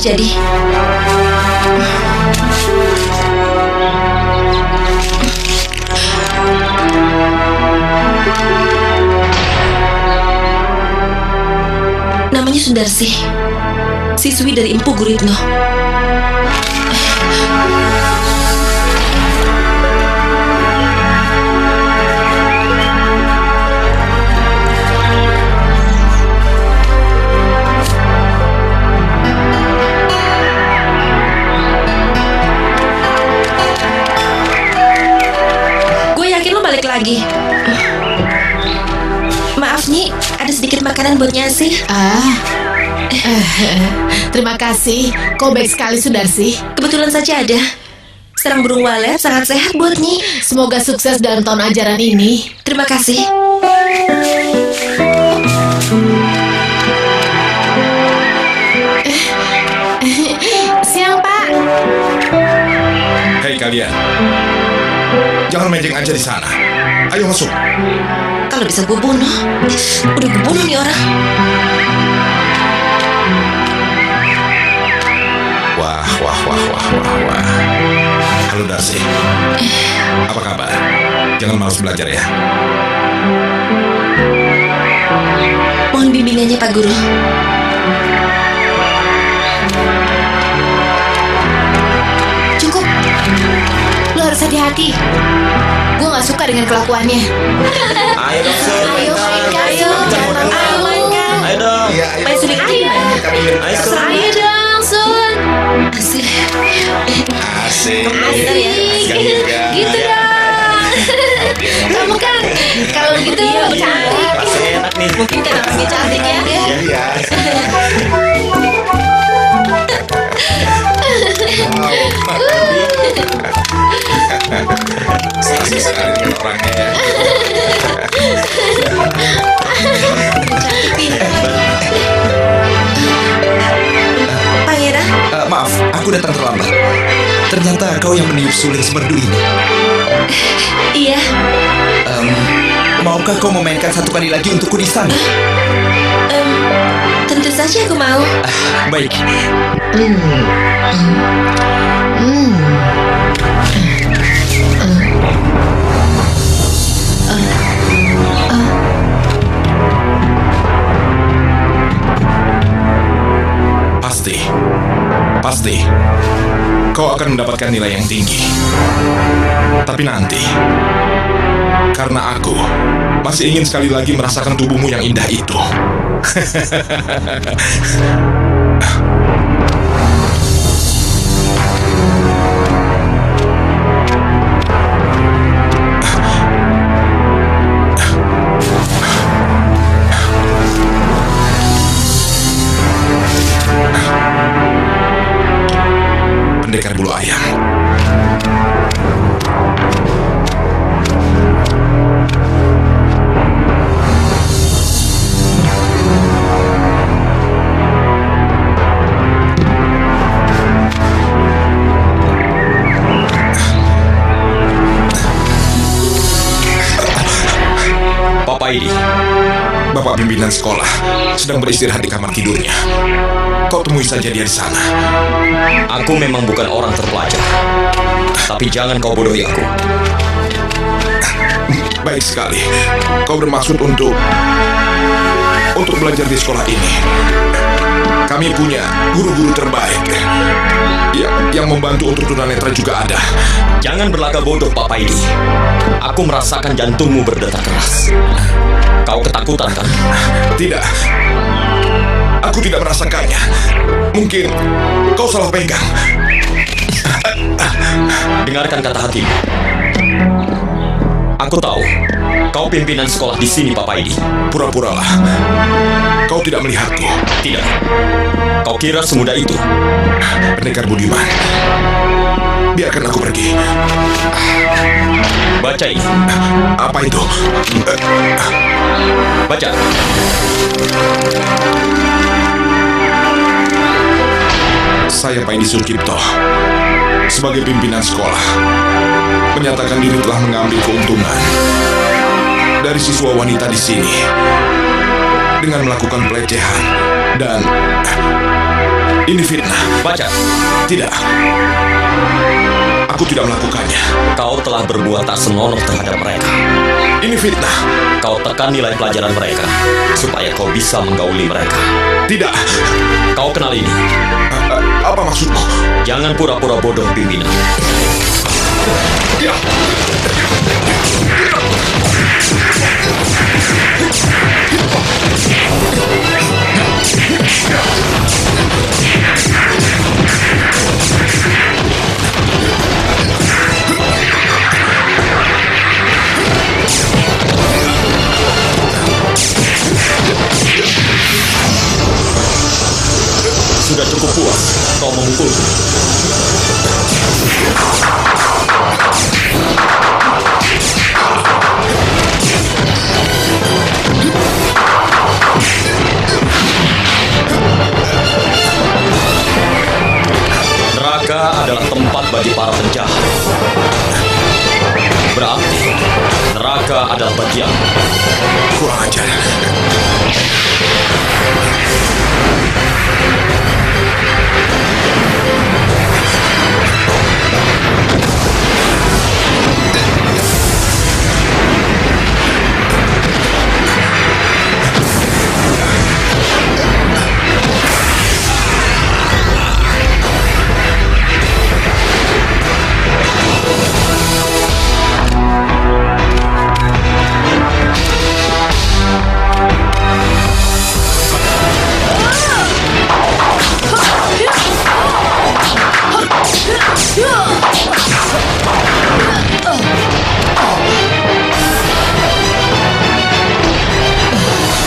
terjadi? Namanya Sundarsi, siswi dari Empu Guritno. Gue yakin lo balik lagi. Maaf Nyi, ada sedikit makanan buat Nyasi. Terima kasih. Kau baik sekali, Sundarsi. Kebetulan saja ada. Sarang burung walet sangat sehat buat Nyi. Semoga sukses dalam tahun ajaran ini. Terima kasih. Siang, Pak. Hei kalian, jangan mejeng aja di sana. Ayo masuk. Kalau bisa gue bunuh. Udah gue bunuh nih orang. Wah. Halo Darsi. Apa kabar? Jangan malas belajar ya. Mohon bimbingannya Pak Guru. Cukup. Lo harus hati-hati. Gue gak suka dengan kelakuannya. Ayo dong, Sun. Ayo, jangan mainkan. Ayo dong. Main suling aja. Ayo, Sun. Ayo dong, Sun. Asik. Asik. Gitu dong. Kamu kan kalau gitu cantik. Pasti enak nih. Mungkin karena orangnya cantik ya. Iya. Asik sekali dengan orangnya ya. Pangeran, Maaf, aku datang terlambat. Ternyata kau yang meniup suling semerdu ini. iya. Maukah kau memainkan satu kali lagi untukku di sana? Tentu saja aku mau. Baik. Pasti. Kau akan mendapatkan nilai yang tinggi. Tapi nanti, karena aku masih ingin sekali lagi merasakan tubuhmu yang indah itu. Pendekar bulu ayam. Papa ini. Bapak pimpinan sekolah sedang beristirahat di kamar tidurnya. Kau temui saja dia di sana. Aku memang bukan orang terpelajar. Tapi jangan kau bodohi aku. Baik sekali. Kau bermaksud untuk belajar di sekolah ini. Kami punya guru-guru terbaik yang membantu untuk tunanetra juga ada. Jangan berlagak bodoh, Papa ini. Aku merasakan jantungmu berdetak keras. Kau ketakutan kan? Tidak. Aku tidak merasakannya. Mungkin kau salah pegang. Dengarkan kata hatimu. Aku tahu kau pimpinan sekolah di sini, Papa ini. Pura-puralah. Kau tidak melihatku. Tidak. Kau kira semudah itu? Pendekar budiman. Biarkan aku pergi. Baca ini. Apa itu? Baca. Saya Paidi Sulkipto, sebagai pimpinan sekolah, menyatakan diri telah mengambil keuntungan dari siswa wanita di sini dengan melakukan pelecehan dan Ini fitnah. Baca. Tidak. Aku tidak melakukannya. Kau telah berbuat tak senonoh terhadap mereka. Ini fitnah. Kau tekan nilai pelajaran mereka supaya kau bisa menggauli mereka. Tidak. Kau kenal ini. Apa maksudmu? Jangan pura-pura bodoh, pimpinan. Ya. Sudah cukup puas kau memukulku. Neraka adalah tempat bagi para penjahat. Berarti neraka adalah bagian. Kurang ajar.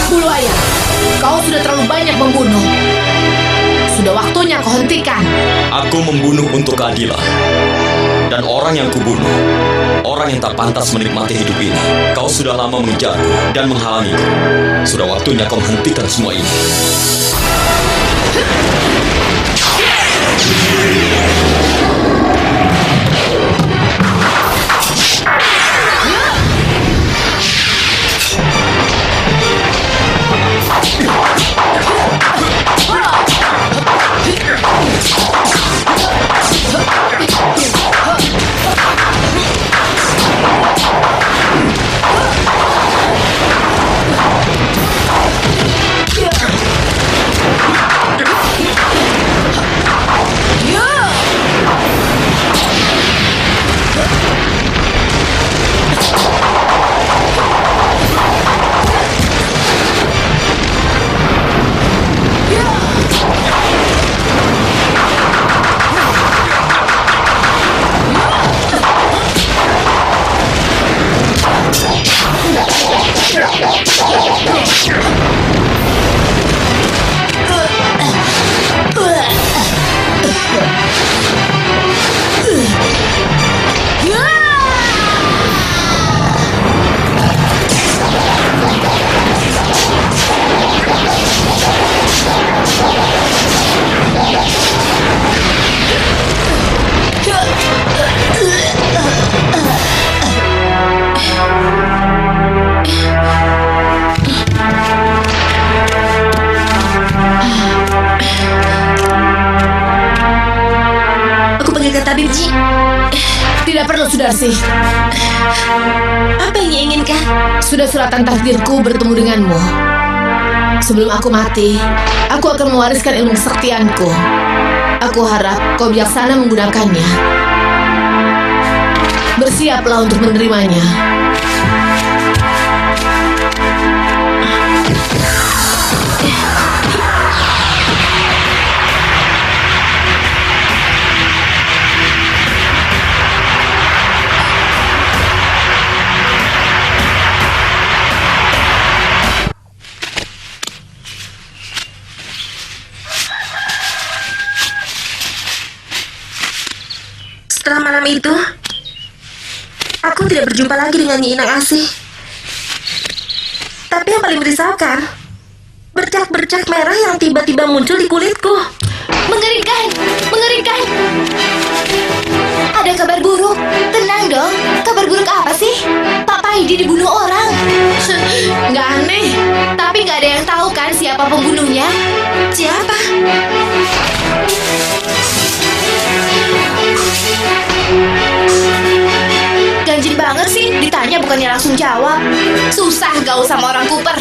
Bulu ayam, kau sudah terlalu banyak membunuh. Sudah waktunya kau hentikan. Aku membunuh untuk keadilan. Dan orang yang kubunuh, orang yang tak pantas menikmati hidup ini. Kau sudah lama mengejarku dan menghalangiku. Sudah waktunya kau menghentikan semua ini. Tabib Ji. Tidak perlu, Sudarsi. Apa yang ia inginkan? Sudah suratan takdirku bertemu denganmu. Sebelum aku mati, aku akan mewariskan ilmu kesaktianku. Aku harap kau bijaksana menggunakannya. Bersiaplah untuk menerimanya. Setelah malam itu, aku tidak berjumpa lagi dengan Nyi Inang Asih. Tapi yang paling merisaukan, bercak-bercak merah yang tiba-tiba muncul di kulitku. Mengerikan, mengerikan. Ada kabar buruk. Tenang dong, kabar buruk apa sih? Pak Paidi dibunuh orang. Nggak aneh, tapi nggak ada yang tahu kan siapa pembunuhnya. Siapa? bukannya langsung jawab. Susah gaul sama orang Cooper.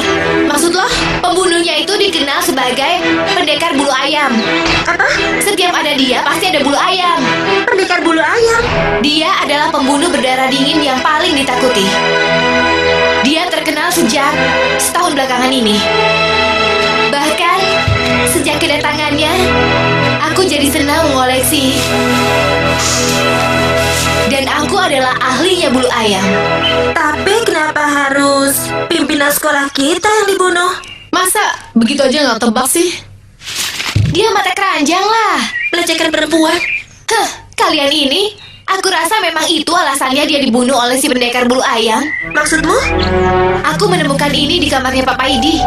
Maksud lo, pembunuhnya itu dikenal sebagai pendekar bulu ayam. Apa? Setiap ada dia, pasti ada bulu ayam. Pendekar bulu ayam? Dia adalah pembunuh berdarah dingin yang paling ditakuti. Dia terkenal sejak setahun belakangan ini. Bahkan, sejak kedatangannya, aku jadi senang mengoleksi. Dan aku adalah ahlinya bulu ayam. Tapi kenapa harus pimpinan sekolah kita yang dibunuh? Masa begitu aja nggak tebak sih? Dia mata keranjang lah. Melecehkan perempuan? Kalian ini, aku rasa memang itu alasannya dia dibunuh oleh si pendekar bulu ayam. Maksudmu? Aku menemukan ini di kamarnya Papa Idi.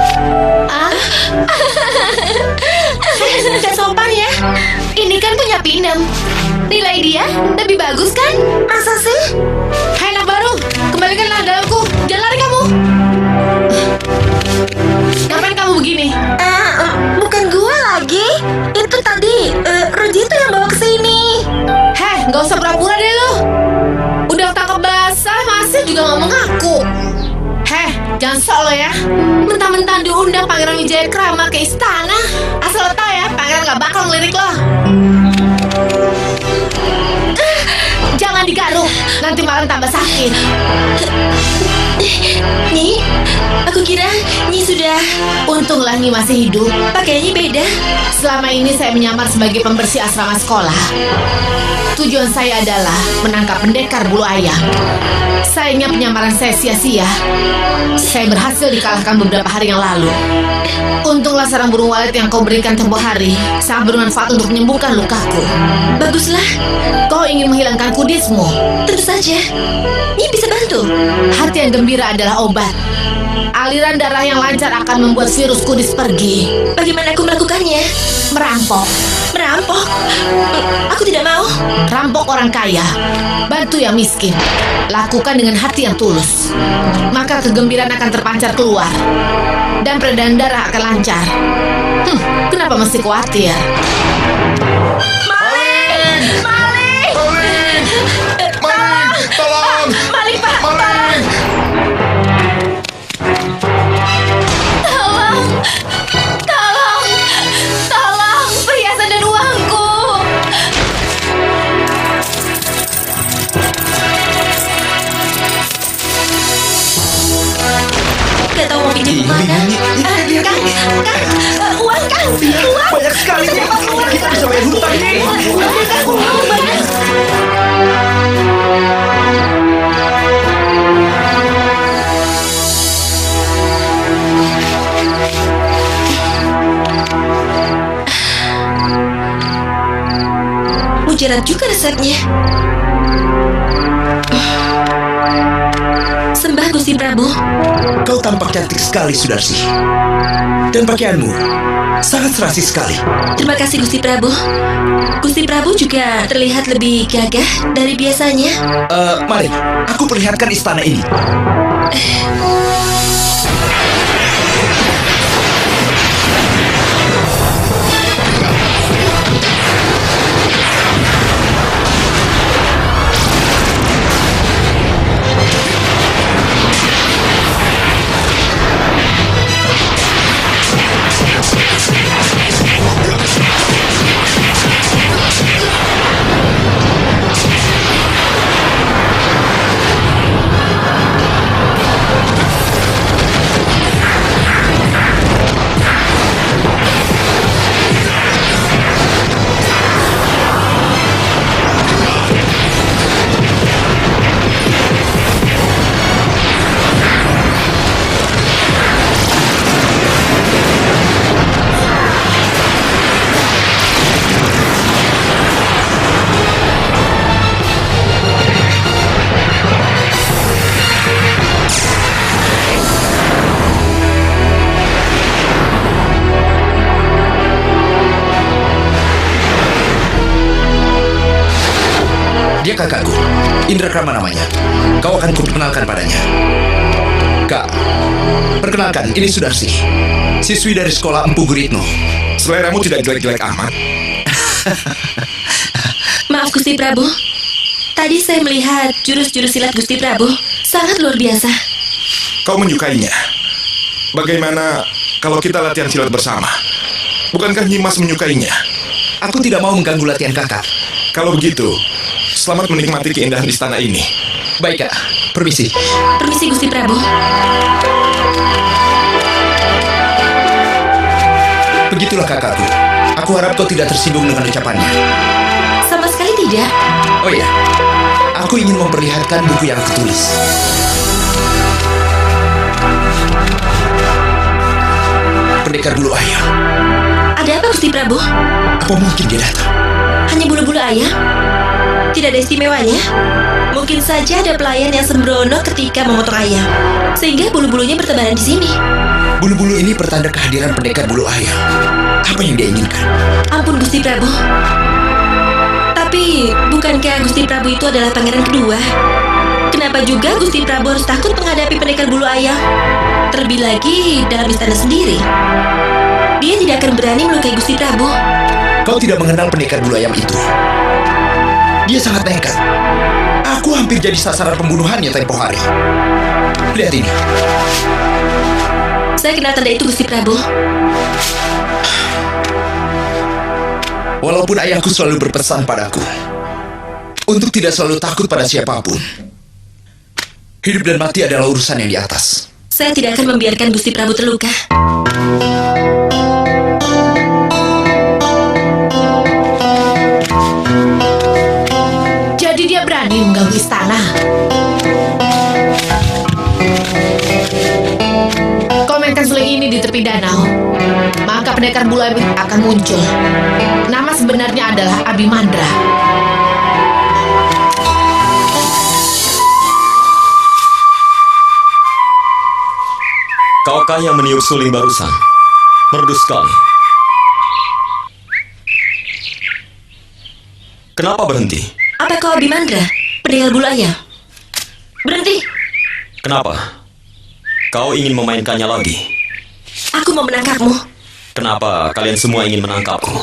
Gak sopan ya? Ini kan punya Pinem. Nilai dia lebih bagus kan? Masa sih? Hai anak baru, kembalikanlah dalamku. Jangan lari kamu. Ngapain kamu begini? Bukan gua lagi. Itu tadi Rojito yang bawa ke sini. Heh, gak usah pura-pura deh lo. Udah tangkap basah, masih juga gak mengaku. Heh, jangan sok lo ya. Mentang-mentang diundang Pangeran Wijaya Krama ke istana. Asal lo tau ya, Pangeran gak bakal ngelirik lo. Jangan digaruk, nanti malam tambah sakit. Nyi, aku kira Nyi sudah... Untunglah Nyi masih hidup. Pakaiannya beda. Selama ini saya menyamar sebagai pembersih asrama sekolah. Tujuan saya adalah menangkap pendekar bulu ayam. Sayangnya penyamaran saya sia-sia. Saya berhasil dikalahkan beberapa hari yang lalu. Untunglah sarang burung walet yang kau berikan tempo hari sangat bermanfaat untuk menyembuhkan lukaku. Baguslah. Kau ingin menghilangkan kudismu? Tentu saja. Nyi bisa bantu. Hati yang gembira adalah obat. Aliran darah yang lancar akan membuat virus kudis pergi. Bagaimana aku melakukannya? Merampok. Merampok? Aku tidak mau. Rampok orang kaya, bantu yang miskin. Lakukan dengan hati yang tulus. Maka kegembiraan akan terpancar keluar. Dan peredaran darah akan lancar. Kenapa mesti khawatir? Maling! Maling! Maling! Maling! Tolong! Maling, Pak! Maling! Tolong! Tolong! Tolong! Perhiasan dan uangku! Gak tahu mau pinjam kemana. Kang! Uang, Kang! Uang! Banyak sekali nih. Kita bisa bayar hutang nih. Mujarab juga resepnya. Sembah Gusti Prabu. Kau tampak cantik sekali, Sudarsi. Dan pakaianmu sangat serasi sekali. Terima kasih Gusti Prabu. Gusti Prabu juga terlihat lebih gagah dari biasanya. Mari, aku perlihatkan istana ini. Dia kakakku, Indra Krama namanya. Kau akan kuperkenalkan padanya. Kak, perkenalkan, ini Sudarsi, siswi dari sekolah Empu Guritno. Seleramu tidak jelek-jelek amat. Maaf Gusti Prabu, Tadi saya melihat jurus-jurus silat Gusti Prabu. Sangat luar biasa. Kau menyukainya. Bagaimana kalau kita latihan silat bersama? Bukankah Nyimas menyukainya? Aku tidak mau mengganggu latihan kakak. Kalau begitu, selamat menikmati keindahan istana ini. Baik, Kak. Permisi. Permisi Gusti Prabu. Begitulah kakakku. Aku harap kau tidak tersinggung dengan ucapannya. Sama sekali tidak. Oh ya, aku ingin memperlihatkan buku yang aku tulis. Pendekar Bulu Ayam. Ada apa Gusti Prabu? Apa mungkin dia datang? Hanya bulu-bulu ayam? Tidak ada istimewanya? Mungkin saja ada pelayan yang sembrono ketika memotong ayam, sehingga bulu-bulunya bertebaran di sini. Bulu-bulu ini pertanda kehadiran pendekar bulu ayam. Apa yang dia inginkan? Ampun Gusti Prabu. Tapi, bukankah Gusti Prabu itu adalah pangeran kedua? Kenapa juga Gusti Prabu harus takut menghadapi pendekar bulu ayam? Terlebih lagi dalam istana sendiri. Dia tidak akan berani melukai Gusti Prabu. Kau tidak mengenal pendekar bulu ayam itu. Dia sangat nekat. Aku hampir jadi sasaran pembunuhannya tempo hari. Lihat ini. Saya kenal tanda itu Gusti Prabu. Walaupun ayahku selalu berpesan padaku untuk tidak selalu takut pada siapapun. Hidup dan mati adalah urusan yang di atas. Saya tidak akan membiarkan Gusti Prabu terluka. Jadi dia berani mengganggu istana. Kau mainkan suling ini di tepi danau, maka pendekar bulu ayam akan muncul. Nama sebenarnya adalah Abimandra. Kaukah yang meniup suling barusan? Merdu sekali. Kenapa berhenti? Apa kau Abimandra, pendekar bulu ayam? Berhenti. Kenapa? Kau ingin memainkannya lagi? Aku mau menangkapmu. Kenapa kalian semua ingin menangkapku?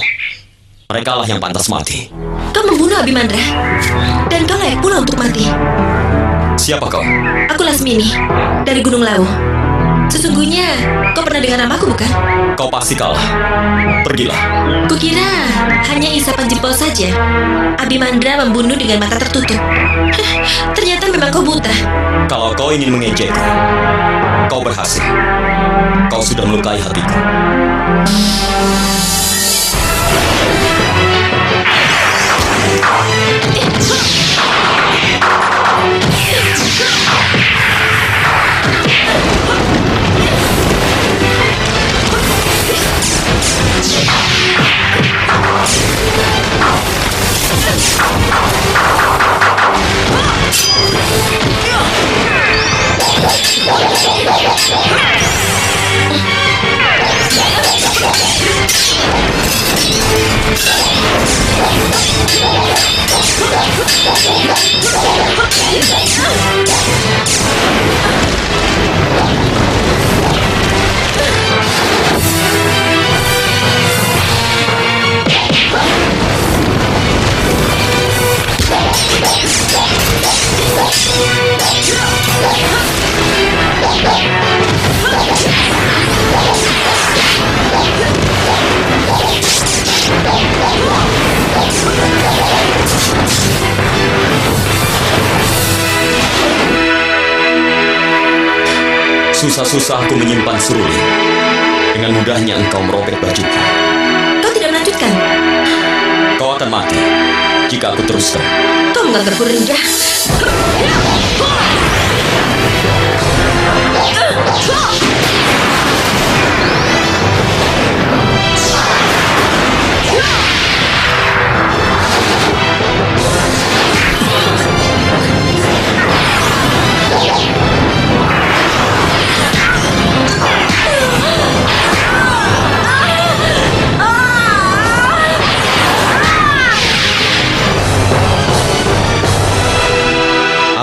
Mereka lah yang pantas mati. Kau membunuh Abimandra, dan kau layak pula untuk mati. Siapa kau? Aku Lasmini, dari Gunung Lawu. Sesungguhnya, kau pernah dengar namaku bukan? Kau pasti kalah. Pergilah. Kukira hanya isapan jempol saja. Abimandra membunuh dengan mata tertutup. Ternyata memang kau buta. Kalau kau ingin mengejekku, kau berhasil. Kau sudah melukai hatiku. Susah-susah aku menyimpan seruling. Dengan mudahnya engkau merobek bajuku. Kau tidak melanjutkan. Kau akan mati jika aku teruskan. Kau menganggapku rendah.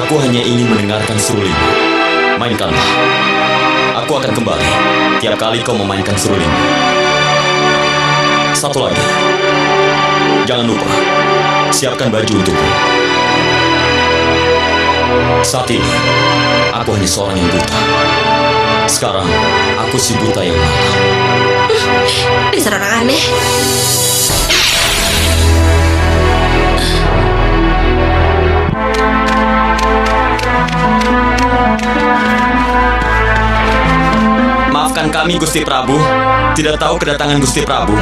Aku hanya ingin mendengarkan seruling. Mainkanlah. Aku akan kembali tiap kali kau memainkan seruling. Satu lagi. Jangan lupa, siapkan baju untukku. Saat ini, aku hanya seorang yang buta. Sekarang, aku si buta yang malang. Dasar orang aneh. Maafkan kami, Gusti Prabu. Tidak tahu kedatangan Gusti Prabu.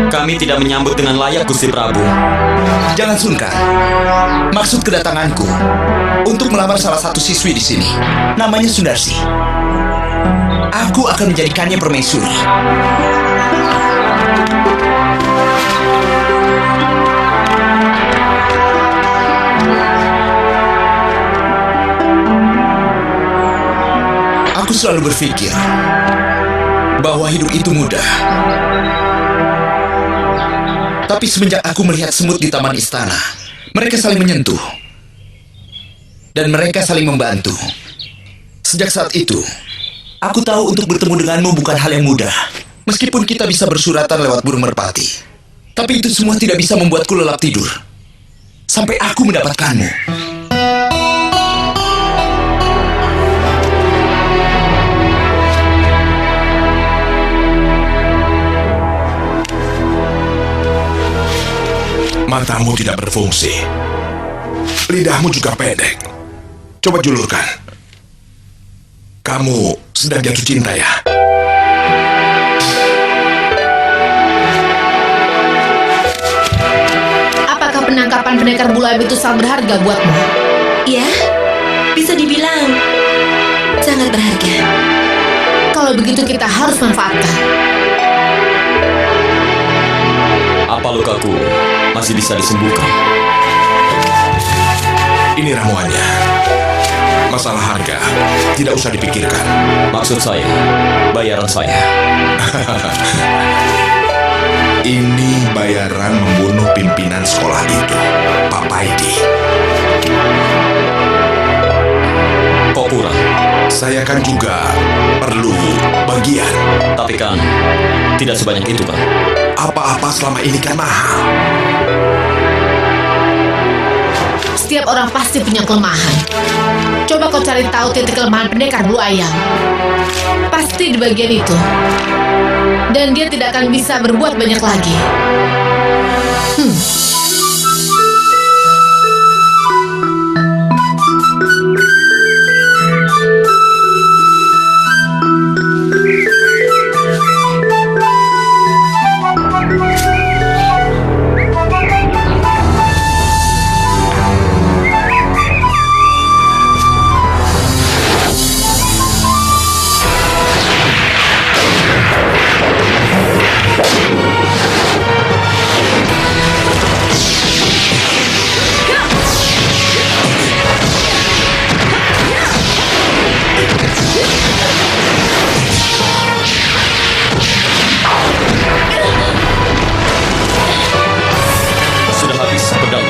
Kami tidak menyambut dengan layak, Gusti Prabu. Jangan sungkan. Maksud kedatanganku untuk melamar salah satu siswi di sini. Namanya Sundarsi. Aku akan menjadikannya permaisuri. Aku selalu berpikir bahwa hidup itu mudah. Tapi semenjak aku melihat semut di taman istana, mereka saling menyentuh. Dan mereka saling membantu. Sejak saat itu, aku tahu untuk bertemu denganmu bukan hal yang mudah. Meskipun kita bisa bersuratan lewat burung merpati. Tapi itu semua tidak bisa membuatku lelap tidur. Sampai aku mendapatkanmu. Matamu tidak berfungsi. Lidahmu juga pendek. Coba julurkan. Kamu sedang jatuh cinta ya? Apakah penangkapan pendekar bulu air itu sangat berharga buatmu? Ya, bisa dibilang sangat berharga. Kalau begitu kita harus manfaatkan. Apa lukaku masih bisa disembuhkan? Ini ramuannya. Masalah harga tidak usah dipikirkan. Maksud saya, bayaran saya. Ini bayaran membunuh pimpinan sekolah itu, Pak Paidi. Kok kurang? Saya kan juga perlu bagian. Tapi kan, tidak sebanyak itu kan? Apa-apa selama ini kan mahal. Setiap orang pasti punya kelemahan. Coba kau cari tahu titik kelemahan pendekar bulu ayam. Pasti di bagian itu. Dan dia tidak akan bisa berbuat banyak lagi. Sudah habis pedang.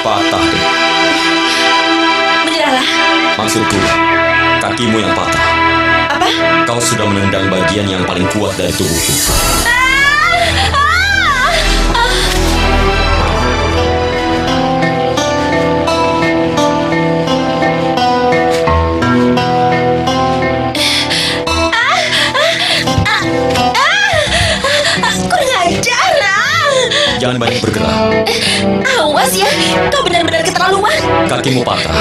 Patah deh. Menyerahlah. Maksudku, kakimu yang patah. Apa? Kau sudah menendang bagian yang paling kuat dari tubuhku. Kurang ajar, Jangan banyak bergerak. Awas ya, kau benar-benar keterlaluan. Kakimu patah.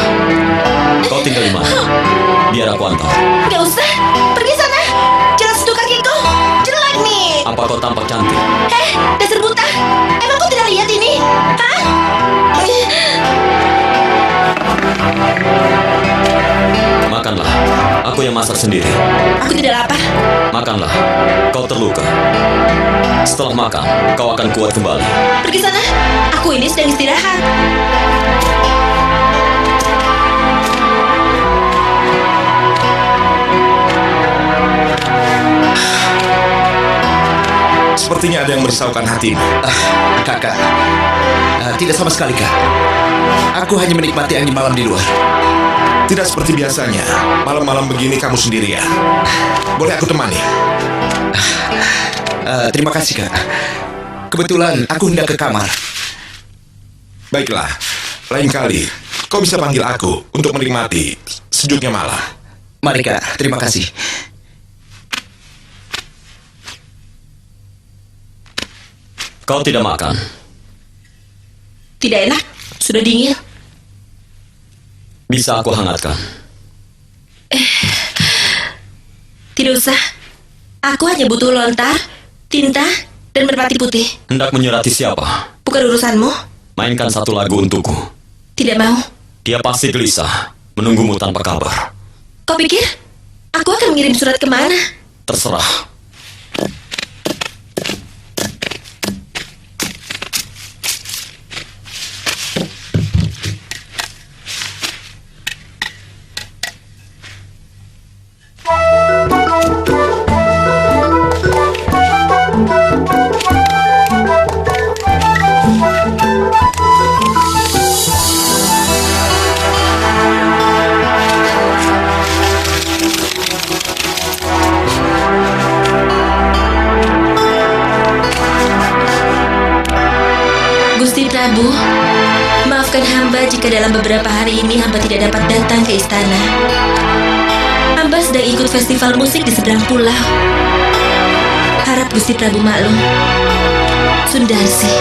Kau tinggal di mana? Biar aku antar. Gak usah, pergi sana. Jangan sentuh kakiku. Jelek nih. Apa kau tampak cantik? Dasar buta. Emang kau tidak lihat ini? Hah? Makanlah. Aku yang masak sendiri. Aku tidak lapar. Makanlah. Kau terluka. Setelah makan, kau akan kuat kembali. Pergi sana. Aku ini sedang istirahat. Sepertinya ada yang merisaukan hatimu. Kakak, tidak sama sekali, Kak. Aku hanya menikmati angin malam di luar. Tidak seperti biasanya. Malam-malam begini kamu sendirian. Boleh aku temani? Terima kasih, Kak. Kebetulan aku hendak ke kamar. Baiklah, lain kali kau bisa panggil aku untuk menikmati sejuknya malam. Mari, Kak. Terima kasih. Kau tidak makan. Tidak enak. Sudah dingin. Bisa aku hangatkan. Tidak usah. Aku hanya butuh lontar, tinta, dan merpati putih. Hendak menyurati siapa? Bukan urusanmu. Mainkan satu lagu untukku. Tidak mau. Dia pasti gelisah, menunggumu tanpa kabar. Kau pikir aku akan mengirim surat kemana? Terserah. Gusti Prabu, maafkan hamba jika dalam beberapa hari ini hamba tidak dapat datang ke istana. Hamba sedang ikut festival musik di seberang pulau. Harap Gusti Prabu maklum. Sundarsi.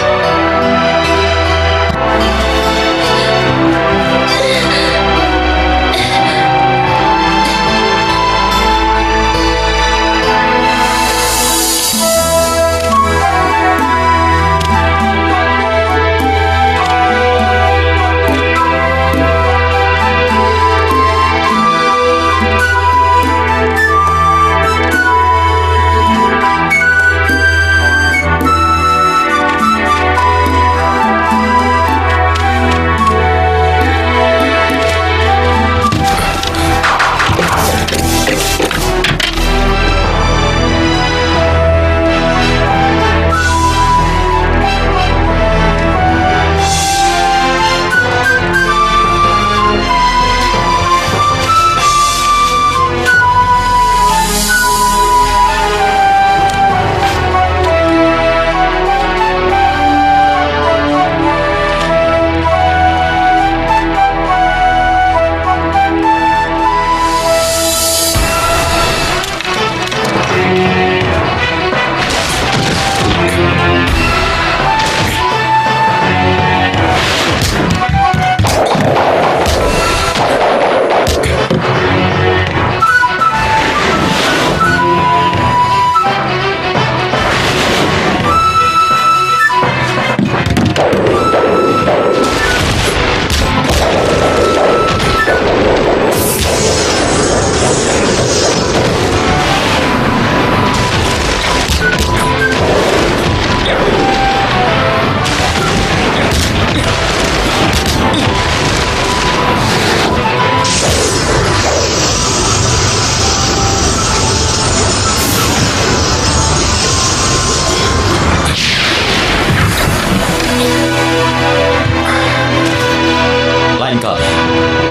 Lain kali,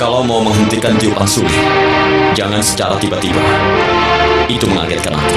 kalau mau menghentikan tiupan suling, jangan secara tiba-tiba. Itu mengagetkan aku.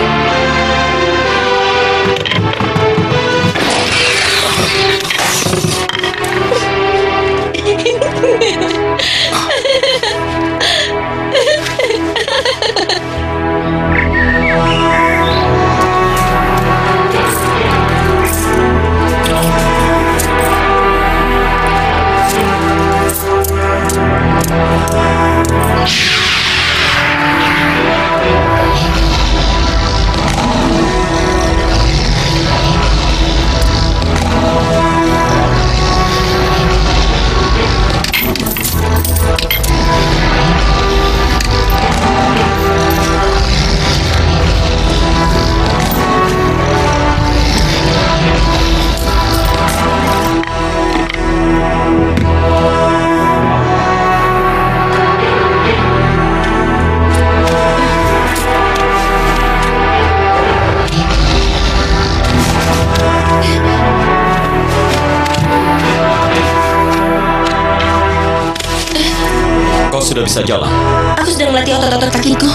Kau sudah bisa jalan. Aku sedang melatih otot-otot kakiku.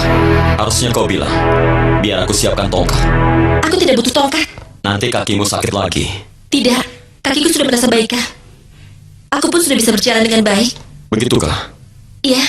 Harusnya kau bilang, biar aku siapkan tongkat. Aku tidak butuh tongkat. Nanti kakimu sakit lagi. Tidak, kakiku sudah merasa baikkah. Aku pun sudah bisa berjalan dengan baik. Begitukah? Iya.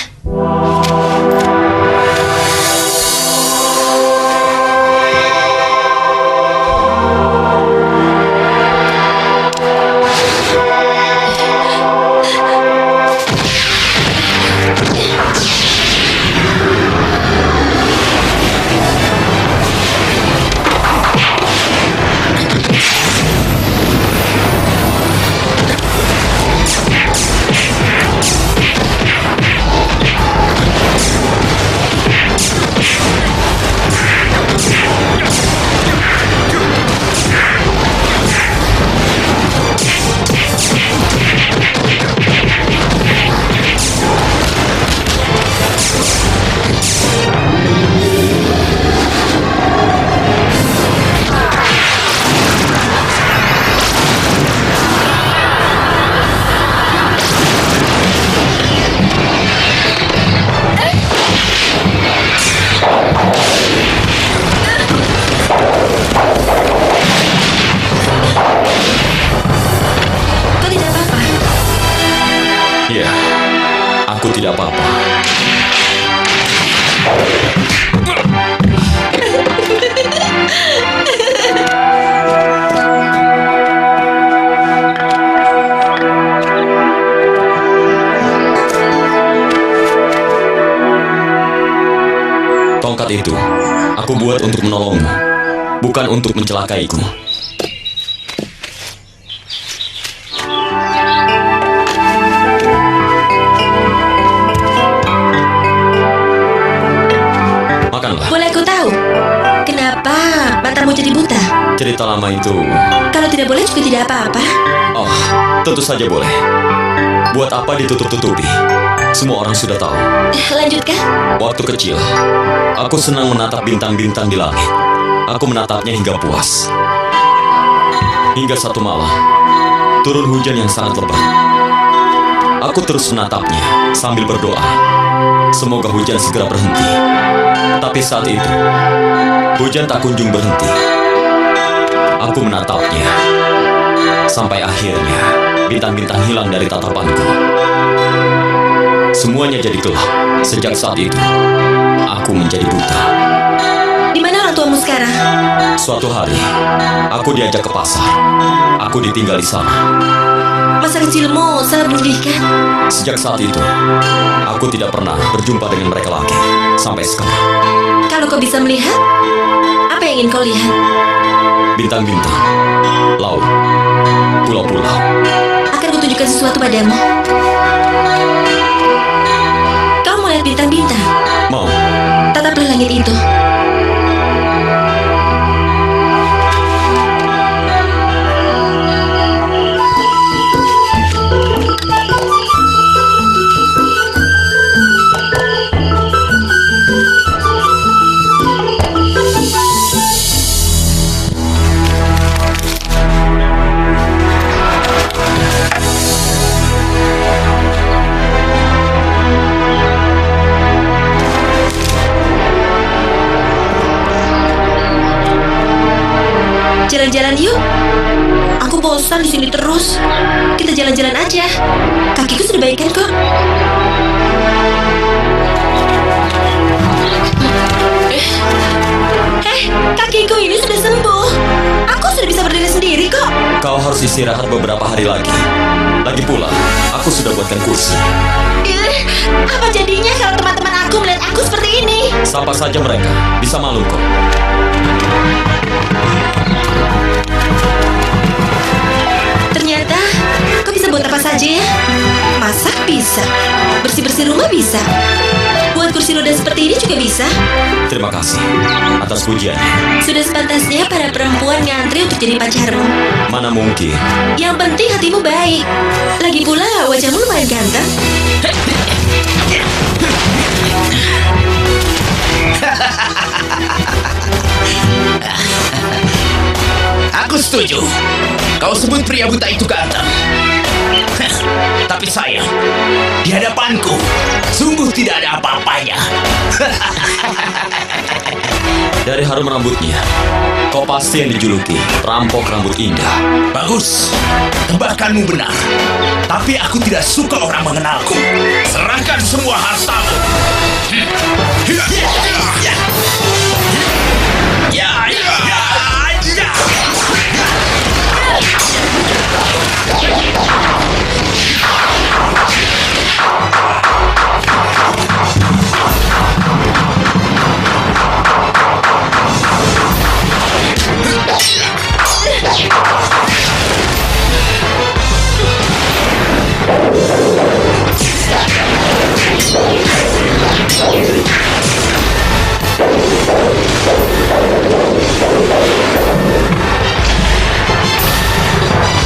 Kau tidak apa-apa. Iya, aku tidak apa-apa. Tongkat itu aku buat untuk menolongmu, bukan untuk mencelakaiku. Makanlah. Boleh aku tahu kenapa matamu jadi buta? Cerita lama itu. Kalau tidak boleh juga tidak apa-apa. Oh, tentu saja boleh. Buat apa ditutup-tutupi? Semua orang sudah tahu. Lanjutkan. Waktu kecil, aku senang menatap bintang-bintang di langit. Aku menatapnya hingga puas. Hingga satu malam, turun hujan yang sangat lebat. Aku terus menatapnya sambil berdoa. Semoga hujan segera berhenti. Tapi saat itu, hujan tak kunjung berhenti. Aku menatapnya. Sampai akhirnya, bintang-bintang hilang dari tatapanku. Semuanya jadi gelap. Sejak saat itu, aku menjadi buta. Di mana orang tuamu sekarang? Suatu hari, aku diajak ke pasar. Aku ditinggal di sana. Masa kecilmu sangat menyedihkan. Sejak saat itu, aku tidak pernah berjumpa dengan mereka lagi. Sampai sekarang. Kalau kau bisa melihat, apa yang ingin kau lihat? Bintang-bintang, laut, pulau-pulau. Akan kutunjukkan sesuatu padamu. Kau mau lihat bintang-bintang? Mau? Tataplah langit itu. jalan-jalan yuk. Aku bosan di sini terus. Kita jalan-jalan aja. Kakiku sudah baikan kok. Kakiku ini sudah sembuh. Aku sudah bisa berdiri sendiri kok. Kau harus istirahat beberapa hari lagi. Lagi pula, aku sudah buatkan kursi. Apa jadinya kalau teman-teman aku melihat aku seperti ini? Sapa saja mereka, bisa malu kok. Ternyata kau bisa buat apa saja ya? Masak bisa, bersih-bersih rumah bisa, buat kursi roda seperti ini juga bisa. Terima kasih atas pujiannya. Sudah sepantasnya para perempuan ngantri untuk jadi pacarmu. Mana mungkin. Yang penting hatimu baik. Lagi pula wajahmu lumayan ganteng. Aku setuju. Kau sebut pria buta itu ganteng. Tapi sayang, di hadapanku sungguh tidak ada apa-apanya. Dari harum rambutnya, kau pasti yang dijuluki perampok rambut indah. Bagus, tebakanmu benar. Tapi aku tidak suka orang mengenalku. Serahkan semua hartamu.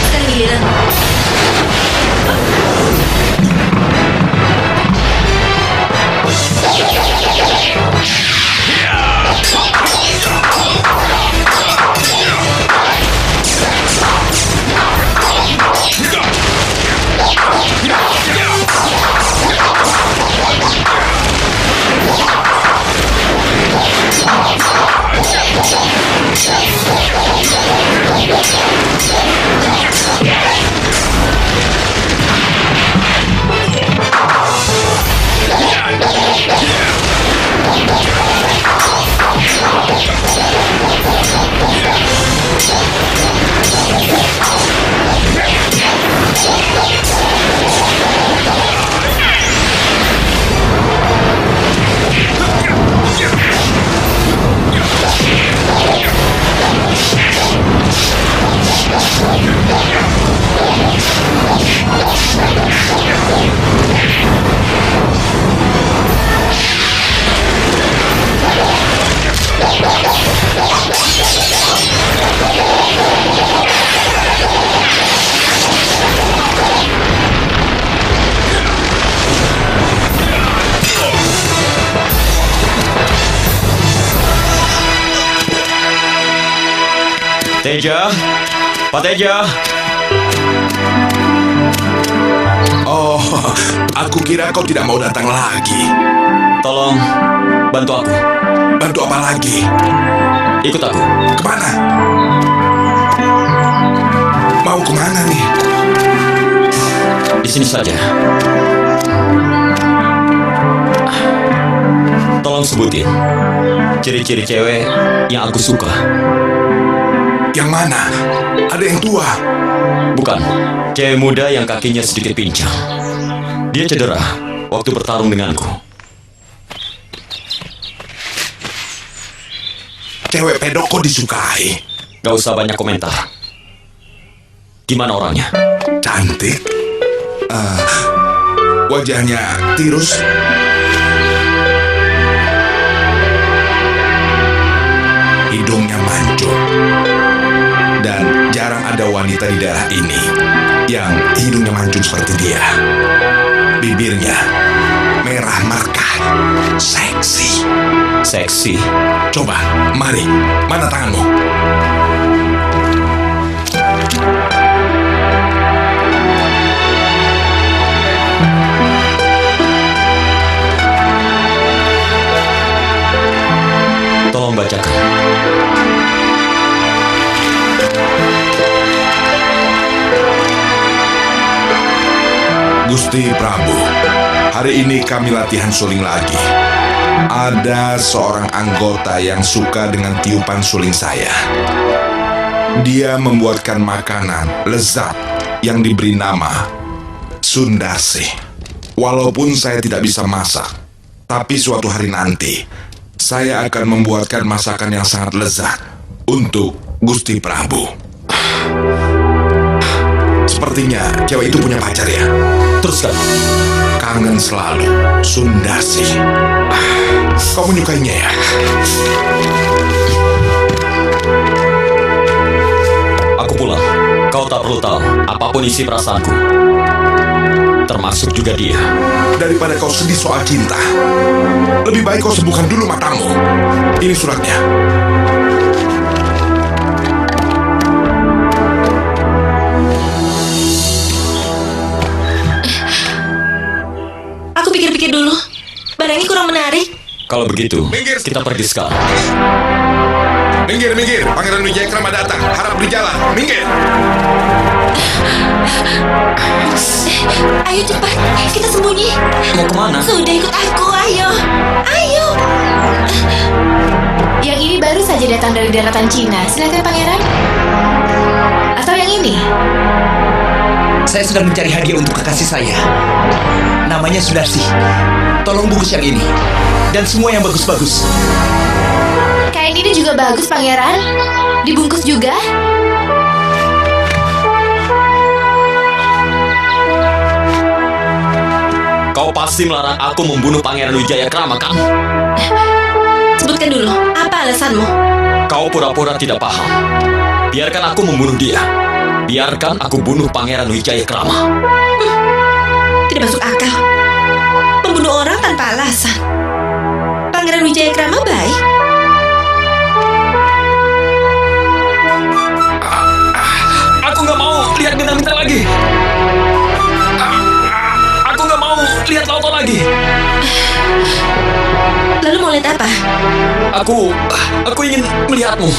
Sekarang giliran. Teja, Pak Teja. Oh, aku kira kau tidak mau datang lagi. Tolong bantu aku. Bantu apa lagi? Ikut aku. Kemana? Mau kemana nih? Di sini saja. Tolong sebutin ciri-ciri cewek yang aku suka. Yang mana? Ada yang tua? Bukan, cewek muda yang kakinya sedikit pincang. Dia cedera waktu bertarung denganku. Cewek pedok kok disukai? Gak usah banyak komentar. Gimana orangnya? Cantik. Wajahnya tirus. Hidungnya mancung. Dan jarang ada wanita di daerah ini yang hidungnya mancung seperti dia. Bibirnya merah markah, seksi. Seksi. Coba, mari, mana tanganmu? Tolong bacakan. Gusti Prabu, hari ini kami latihan suling lagi. Ada seorang anggota yang suka dengan tiupan suling saya. Dia membuatkan makanan lezat yang diberi nama Sundarsi. Walaupun saya tidak bisa masak, tapi suatu hari nanti saya akan membuatkan masakan yang sangat lezat untuk Gusti Prabu. Sepertinya cewek itu punya pacar ya. Teruskan. Kangen selalu, Sundarsi. Kau menyukainya ya? Aku pulang. Kau tak perlu tahu apapun isi perasaanku. Termasuk juga dia. Daripada kau sedih soal cinta, lebih baik kau sembuhkan dulu matamu. Ini suratnya. Aku pikir-pikir dulu. Barangnya kurang menarik. Kalau begitu, Minggir. kita pergi sekarang. Minggir, minggir. Pangeran Wijayakrama datang. Harap di jalan. Minggir. Ayo cepat, kita sembunyi. Mau kemana? Sudah ikut aku, ayo. Ayo. Yang ini baru saja datang dari daratan Cina. Silakan pangeran. Atau yang ini? Saya sedang mencari hadiah untuk kekasih saya. Namanya Sundarsi. Tolong bungkus yang ini. Dan semua yang bagus-bagus. Kain ini juga bagus pangeran. Dibungkus juga. Kau pasti melarang aku membunuh Pangeran Wijayakrama, kan? Sebutkan dulu, apa alasanmu? Kau pura-pura tidak paham. Biarkan aku membunuh dia. Biarkan aku bunuh Pangeran Wijayakrama. Tidak masuk akal. Membunuh orang tanpa alasan. Pangeran Wijayakrama baik. Aku nggak mau lihat bintang-bintang lagi. Aku nggak mau lihat lautan lagi. Lalu mau lihat apa? Aku ingin melihatmu.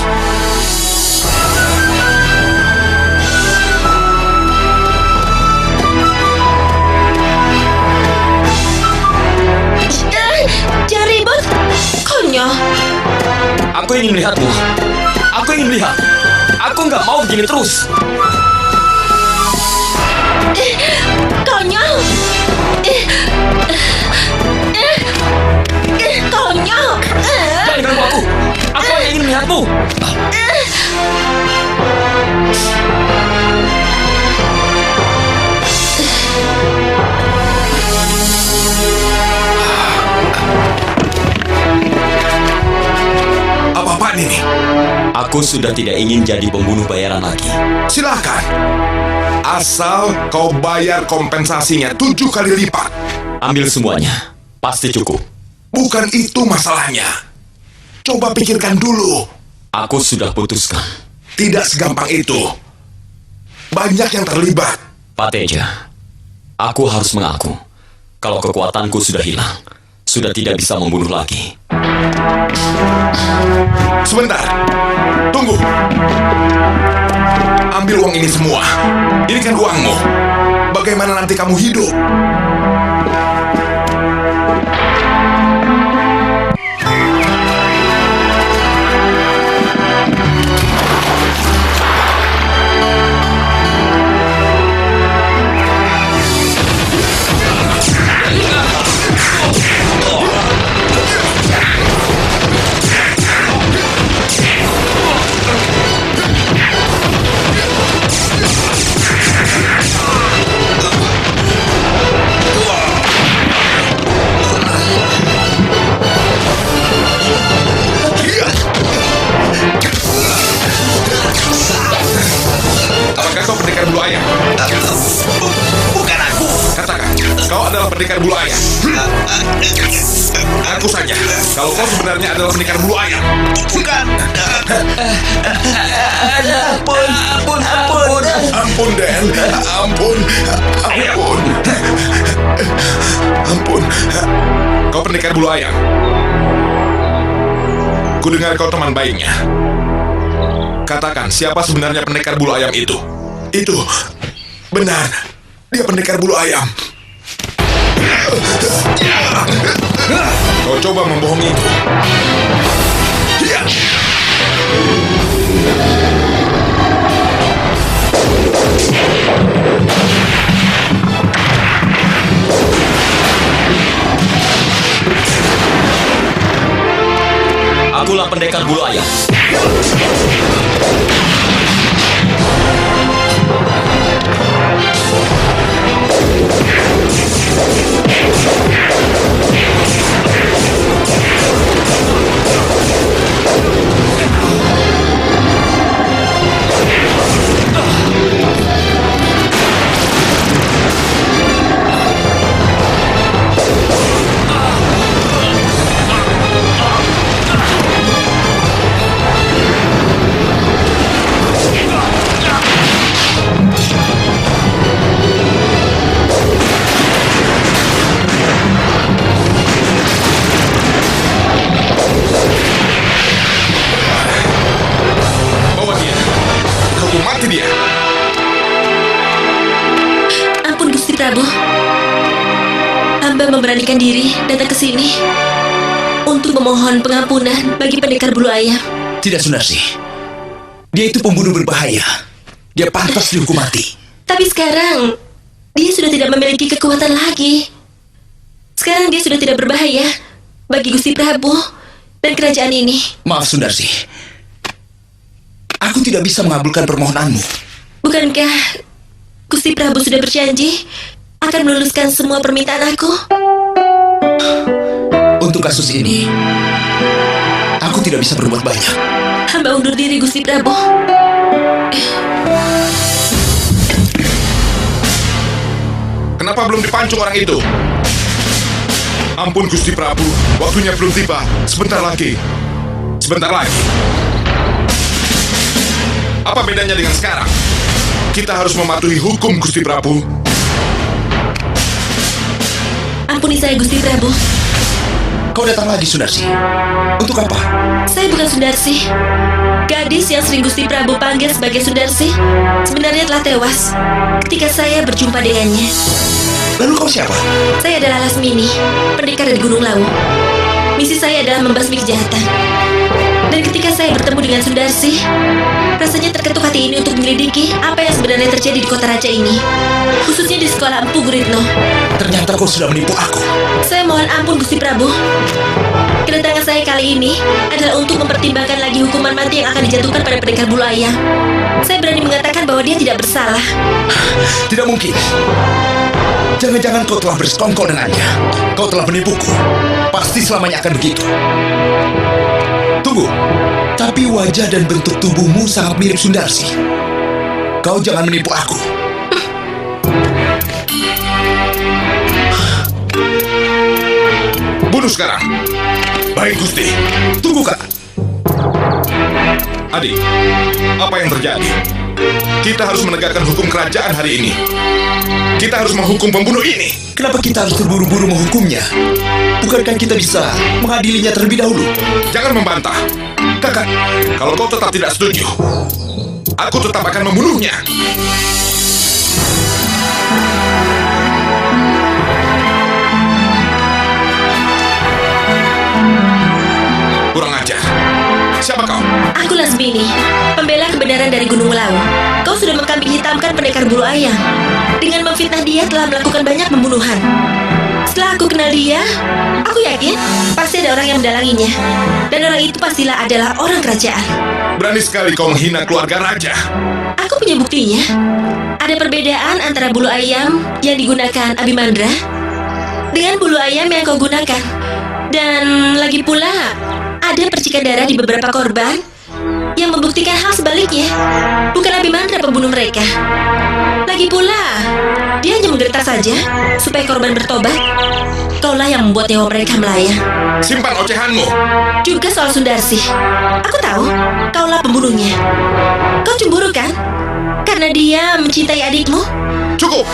Jangan ribut. Konyol. Aku ingin melihatmu. Aku ingin melihat. Aku nggak mau begini terus. Konyol. Konyol. Jangan ganggu aku. Aku hanya ingin melihatmu. Apa-apaan ini? Aku sudah tidak ingin jadi pembunuh bayaran lagi. Silakan. Asal kau bayar kompensasinya 7 kali lipat. Ambil semuanya. Pasti cukup. Bukan itu masalahnya. Coba pikirkan dulu. Aku sudah putuskan. Tidak segampang itu. Banyak yang terlibat. Pak Teja, aku harus mengaku kalau kekuatanku sudah hilang. Sudah tidak bisa membunuh lagi. Sebentar. Tunggu. Ambil uang ini semua. Ini kan uangmu. Bagaimana nanti kamu hidup? Apakah kau pendekar bulu ayam? Bukan aku. Katakan, kau adalah pendekar bulu ayam. Aku saja, kalau kau sebenarnya adalah pendekar bulu ayam. Bukan. Ampun. Ampun, Den. Ampun. Kau pendekar bulu ayam. Kudengar kau teman baiknya. Katakan, siapa sebenarnya pendekar bulu ayam itu? Itu benar, dia pendekar bulu ayam. Kau coba membohongiku. Akulah pendekar bulu ayam. Bawa dia. Kau mati dia. Ampun Gusti Prabu. Hamba memberanikan diri datang ke sini untuk memohon pengampunan bagi pendekar bulu ayam. Tidak, Sunarsi. Dia itu pembunuh berbahaya. Dia pantas dihukum mati. Tapi sekarang dia sudah tidak memiliki kekuatan lagi. Sekarang dia sudah tidak berbahaya bagi Gusti Prabu dan kerajaan ini. Maaf, Sunarsi. Aku tidak bisa mengabulkan permohonanmu. Bukankah Gusti Prabu sudah berjanji akan meluluskan semua permintaan aku? Untuk kasus ini, aku tidak bisa berbuat banyak. Hamba undur diri Gusti Prabu. Kenapa belum dipancung orang itu? Ampun Gusti Prabu, waktunya belum tiba. Sebentar lagi. Sebentar lagi. Apa bedanya dengan sekarang? Kita harus mematuhi hukum Gusti Prabu. Ampuni saya Gusti Prabu. Kau datang lagi, Sunarsi. Untuk apa? Saya bukan Sundarsi. Gadis yang sering Gusti Prabu panggil sebagai Sundarsi sebenarnya telah tewas ketika saya berjumpa dengannya. Lalu kau siapa? Saya adalah Lasmini, pendekar dari Gunung Lawu. Misi saya adalah membasmi kejahatan. Dan ketika saya bertemu dengan Sundarsi, rasanya terketuk hati ini untuk menyelidiki apa yang sebenarnya terjadi di kota raja ini, khususnya di sekolah Empu Guritno. Ternyata kau sudah menipu aku. Saya mohon ampun Gusti Prabu. Kedatangan saya kali ini adalah untuk mempertimbangkan lagi hukuman mati yang akan dijatuhkan pada pendekar bulu ayam. Saya berani mengatakan bahwa dia tidak bersalah. Tidak mungkin. Jangan-jangan kau telah bersekongkol dengannya. Kau telah menipuku. Pasti selamanya akan begitu. Tunggu. Tapi wajah dan bentuk tubuhmu sangat mirip Sundarsi. Kau jangan menipu aku. Bunuh sekarang. Baik Gusti. Tunggu, Kak. Adik, apa yang terjadi? Kita harus menegakkan hukum kerajaan hari ini. Kita harus menghukum pembunuh ini. Kenapa kita harus terburu-buru menghukumnya? Bukankah kita bisa mengadilinya terlebih dahulu? Jangan membantah. Kakak, Kalau kau tetap tidak setuju, aku tetap akan membunuhnya. Kurang ajar. Siapa kau? Aku Lasmini, pembela kebenaran dari Gunung Lawu. Kau sudah mengkambing hitamkan pendekar bulu ayam. Dengan memfitnah dia telah melakukan banyak pembunuhan. Setelah aku kenal dia, aku yakin pasti ada orang yang mendalanginya. Dan orang itu pastilah adalah orang kerajaan. Berani sekali kau menghina keluarga raja. Aku punya buktinya. Ada perbedaan antara bulu ayam yang digunakan Abimandra dengan bulu ayam yang kau gunakan. Dan lagi pula, ada percikan darah di beberapa korban yang membuktikan hal sebaliknya. Bukan Abimandra pembunuh mereka. Lagi pula, dia hanya menggertak saja supaya korban bertobat. Kaulah yang membuat nyawa mereka melayang. Simpan ocehanmu. Juga soal Sundarsi. Aku tahu, kaulah pembunuhnya. Kau cemburu kan? Karena dia mencintai adikmu? Cukup.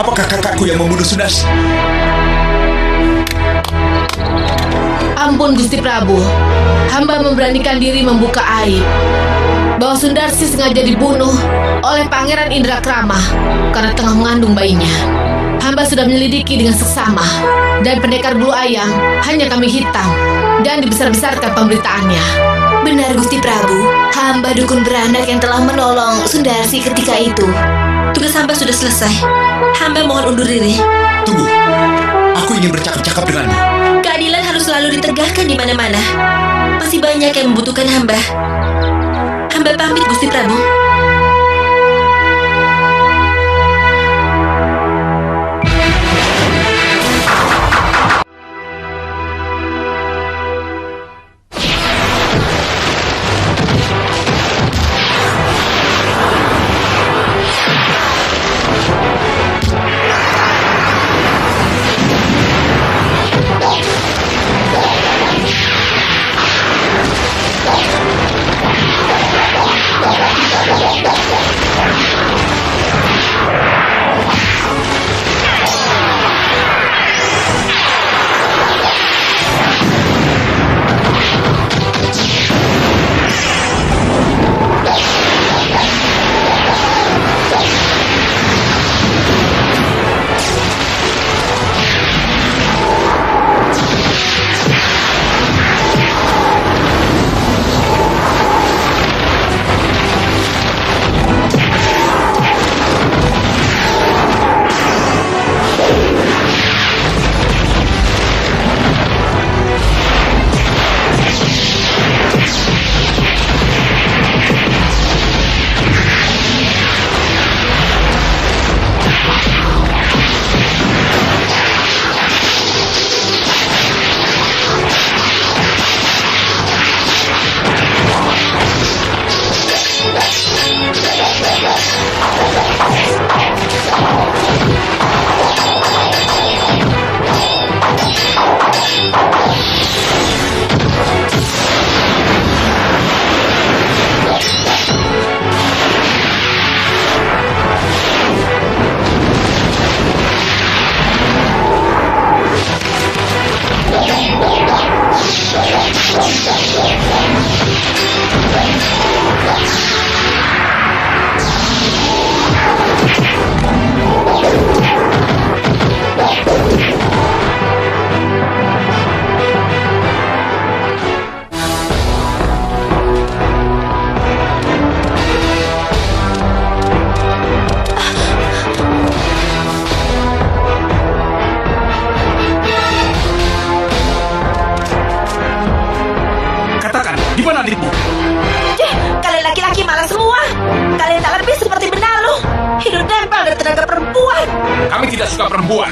Apakah kakakku yang membunuh Sundarsi? Ampun Gusti Prabu, hamba memberanikan diri membuka aib bahwa Sundarsi sengaja dibunuh oleh Pangeran Indrakrama karena tengah mengandung bayinya. Hamba sudah menyelidiki dengan seksama, dan pendekar bulu ayam hanya kami hitam dan dibesar-besarkan pemberitaannya. Benar Gusti Prabu, hamba dukun beranak yang telah menolong Sundarsi ketika itu. Tugas hamba sudah selesai. Hamba mohon undur diri. Tunggu, aku ingin bercakap-cakap denganmu. Keadilan harus selalu ditegakkan di mana-mana. Masih banyak yang membutuhkan hamba. Hamba pamit Gusti Prabu. Kami tidak suka perempuan.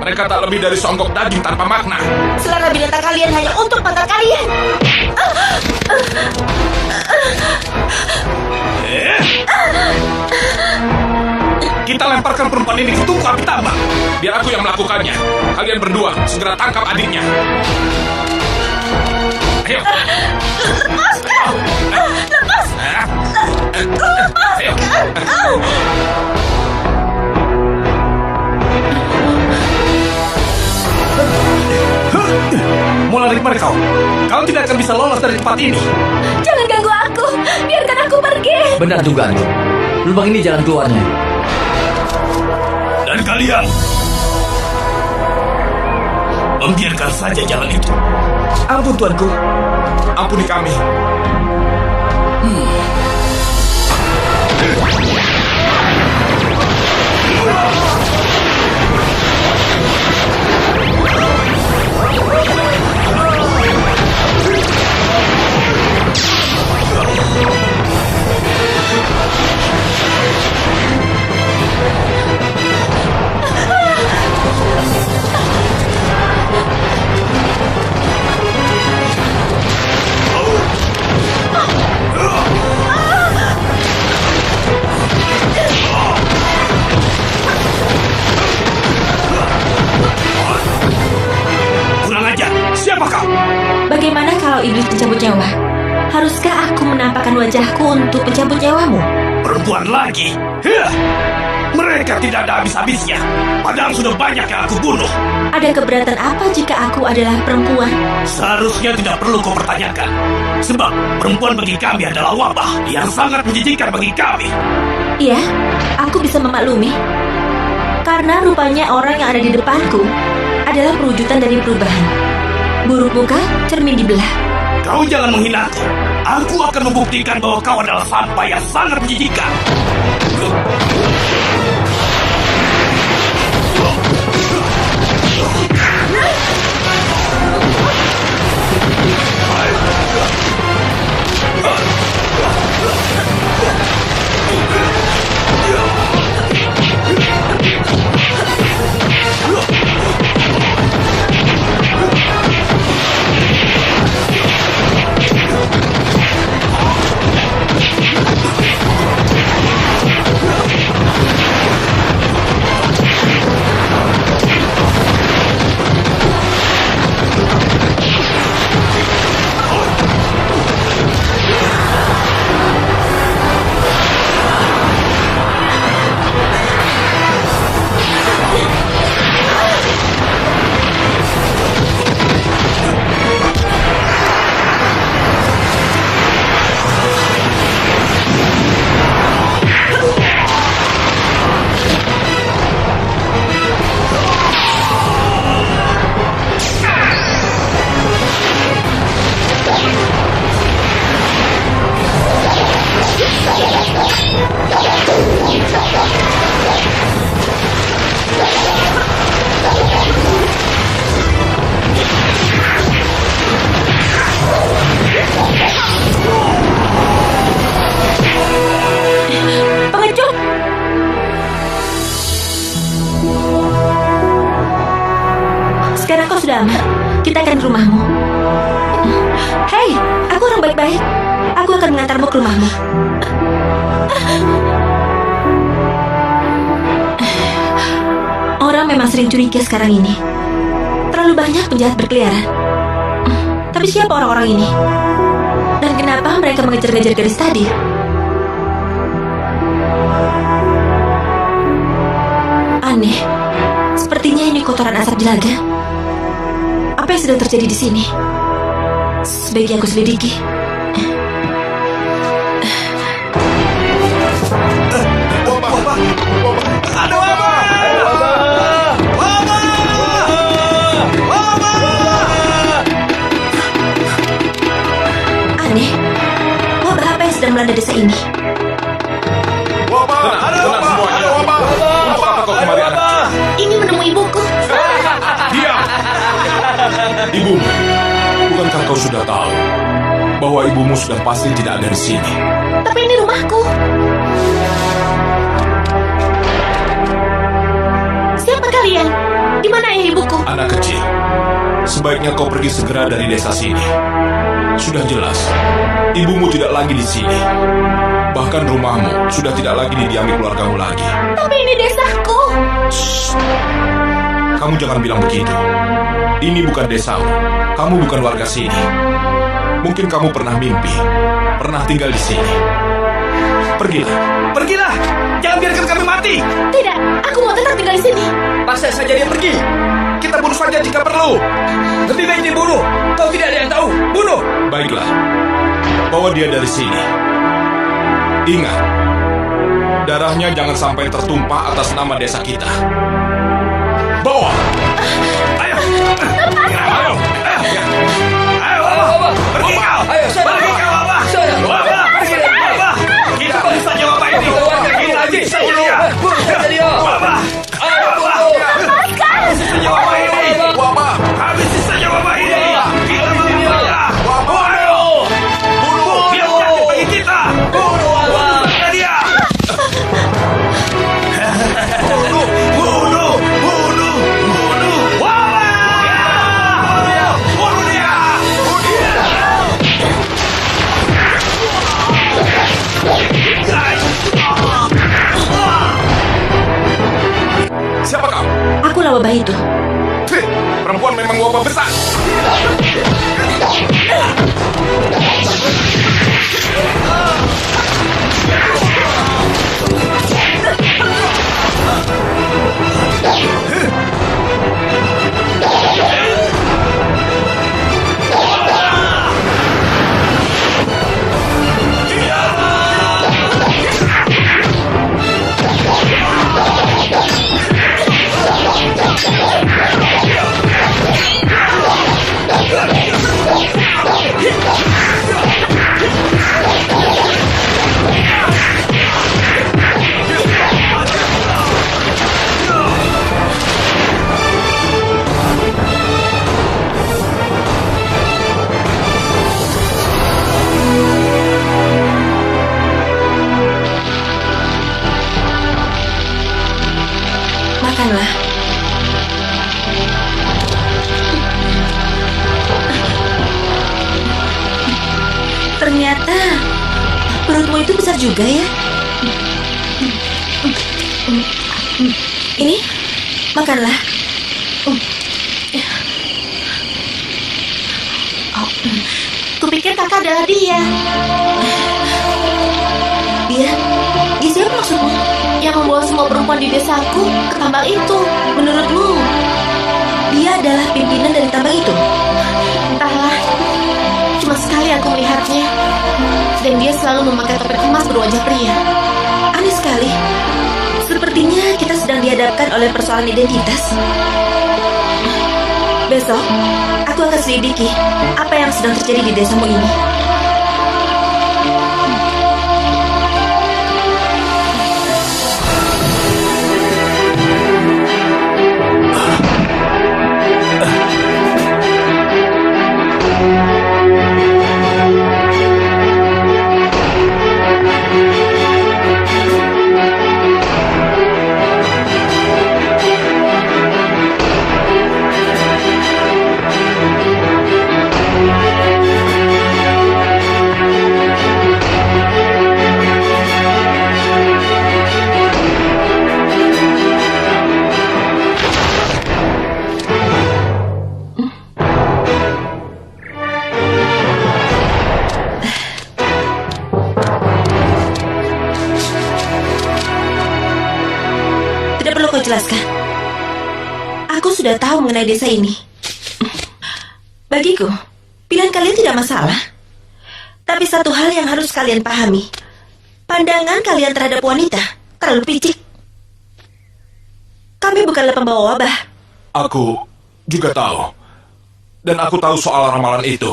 Mereka tak lebih dari songgok daging tanpa makna. Selera binatang kalian hanya untuk mata kalian. Kita lemparkan perempuan ini ke tungku api tambang. Biar aku yang melakukannya. Kalian berdua segera tangkap adiknya. Ayo. Lepaskan! Lepas! Ayo. Mulai mereka, kau tidak akan bisa lolos dari tempat ini. Jangan ganggu aku, biarkan aku pergi. Benar dugaanku. Lubang ini jalan keluarnya. Dan kalian membiarkan saja jalan itu. Ampun tuanku. Ampuni kami. Bagaimana kalau iblis pencabut nyawa? Haruskah aku menampakkan wajahku untuk pencabut nyawamu? Perempuan lagi. Mereka tidak ada habis-habisnya. Padahal sudah banyak yang aku bunuh. Ada keberatan apa jika aku adalah perempuan? Seharusnya tidak perlu kau pertanyakan. Sebab perempuan bagi kami adalah wabah yang sangat menjijikkan bagi kami. Iya, aku bisa memaklumi. Karena rupanya orang yang ada di depanku adalah perwujudan dari perubahan. Buruk muka, cermin dibelah. Kau jangan menghinaku. Aku akan membuktikan bahwa kau adalah sampah yang sangat menjijikkan. Pengecut! Sekarang kau sudah aman. Kita akan ke rumahmu. Hei, aku orang baik-baik. Aku akan mengantarmu ke rumahmu. Orang memang sering curiga sekarang ini. Terlalu banyak penjahat berkeliaran. Tapi siapa orang-orang ini? Dan kenapa mereka mengejar-ngejar gadis tadi? Aneh. Sepertinya ini kotoran asap jelaga. Apa yang sedang terjadi di sini? Sebaiknya aku selidiki. Ada wabah! Aneh. Wabah apa yang sedang melanda desa ini? Untuk apa kau kembali, anak? Ini menemui ibuku. Diam! Ibumu, bukankah kau sudah tahu bahwa ibumu sudah pasti tidak ada di sini? Tapi ini rumahku. Siapa kalian? Di mana ayah ibuku? Anak kecil, sebaiknya kau pergi segera dari desa sini. Sudah jelas, ibumu tidak lagi di sini. Bahkan rumahmu sudah tidak lagi didiami keluargamu lagi. Tapi ini desaku. Kamu jangan bilang begitu. Ini bukan desamu. Kamu bukan warga sini. Mungkin kamu pernah mimpi, pernah tinggal di sini. Pergilah. Pergilah! Jangan biarkan kami mati! Tidak, aku mau tetap tinggal di sini. Paksa saja dia pergi. Kita bunuh saja jika perlu. Lebih baik dibunuh. Kau tidak ada yang tahu. Bunuh. Baiklah, bawa dia dari sini. Ingat, darahnya jangan sampai tertumpah atas nama desa kita. Bawa! Ayo! Ayo! Ayo, wabah! Pergi kau! Ayo, saya Pergi kau, wabah! Wabah! Pergi dari Wabah! Kita bunuh saja wabah ini! Kita habisi saja dia! Wabah! Wabah! Habisi saja wabah ini! Wabah! Habisi saja wabah ini! Kita bunuh dia! Ayo! Bunuh! Dia jatuh bagi kita! Bunuh saja dia! Bunuh! Bunuh! Bunuh! Bunuh! Wabah! Bunuh dia! Siapa kau? Akulah wabah itu. Perempuan memang wabah besar. Makanlah. Ternyata perutmu itu besar juga ya. Ini, makanlah. Kupikir kakak adalah dia. Dia siapa maksudmu? Yang membawa semua perempuan di desaku ke tambang itu. Menurutmu, dia adalah pimpinan dari tambang itu? Entahlah, cuma sekali aku melihatnya. Dan dia selalu memakai topeng emas berwajah pria. Aneh sekali. Sepertinya kita sedang dihadapkan oleh persoalan identitas. Besok, aku akan selidiki apa yang sedang terjadi di desamu ini. Jelaskan. Aku sudah tahu mengenai desa ini. Bagiku, pilihan kalian tidak masalah. Tapi satu hal yang harus kalian pahami. Pandangan kalian terhadap wanita terlalu picik. Kami bukanlah pembawa wabah. Aku juga tahu. Dan aku tahu soal ramalan itu.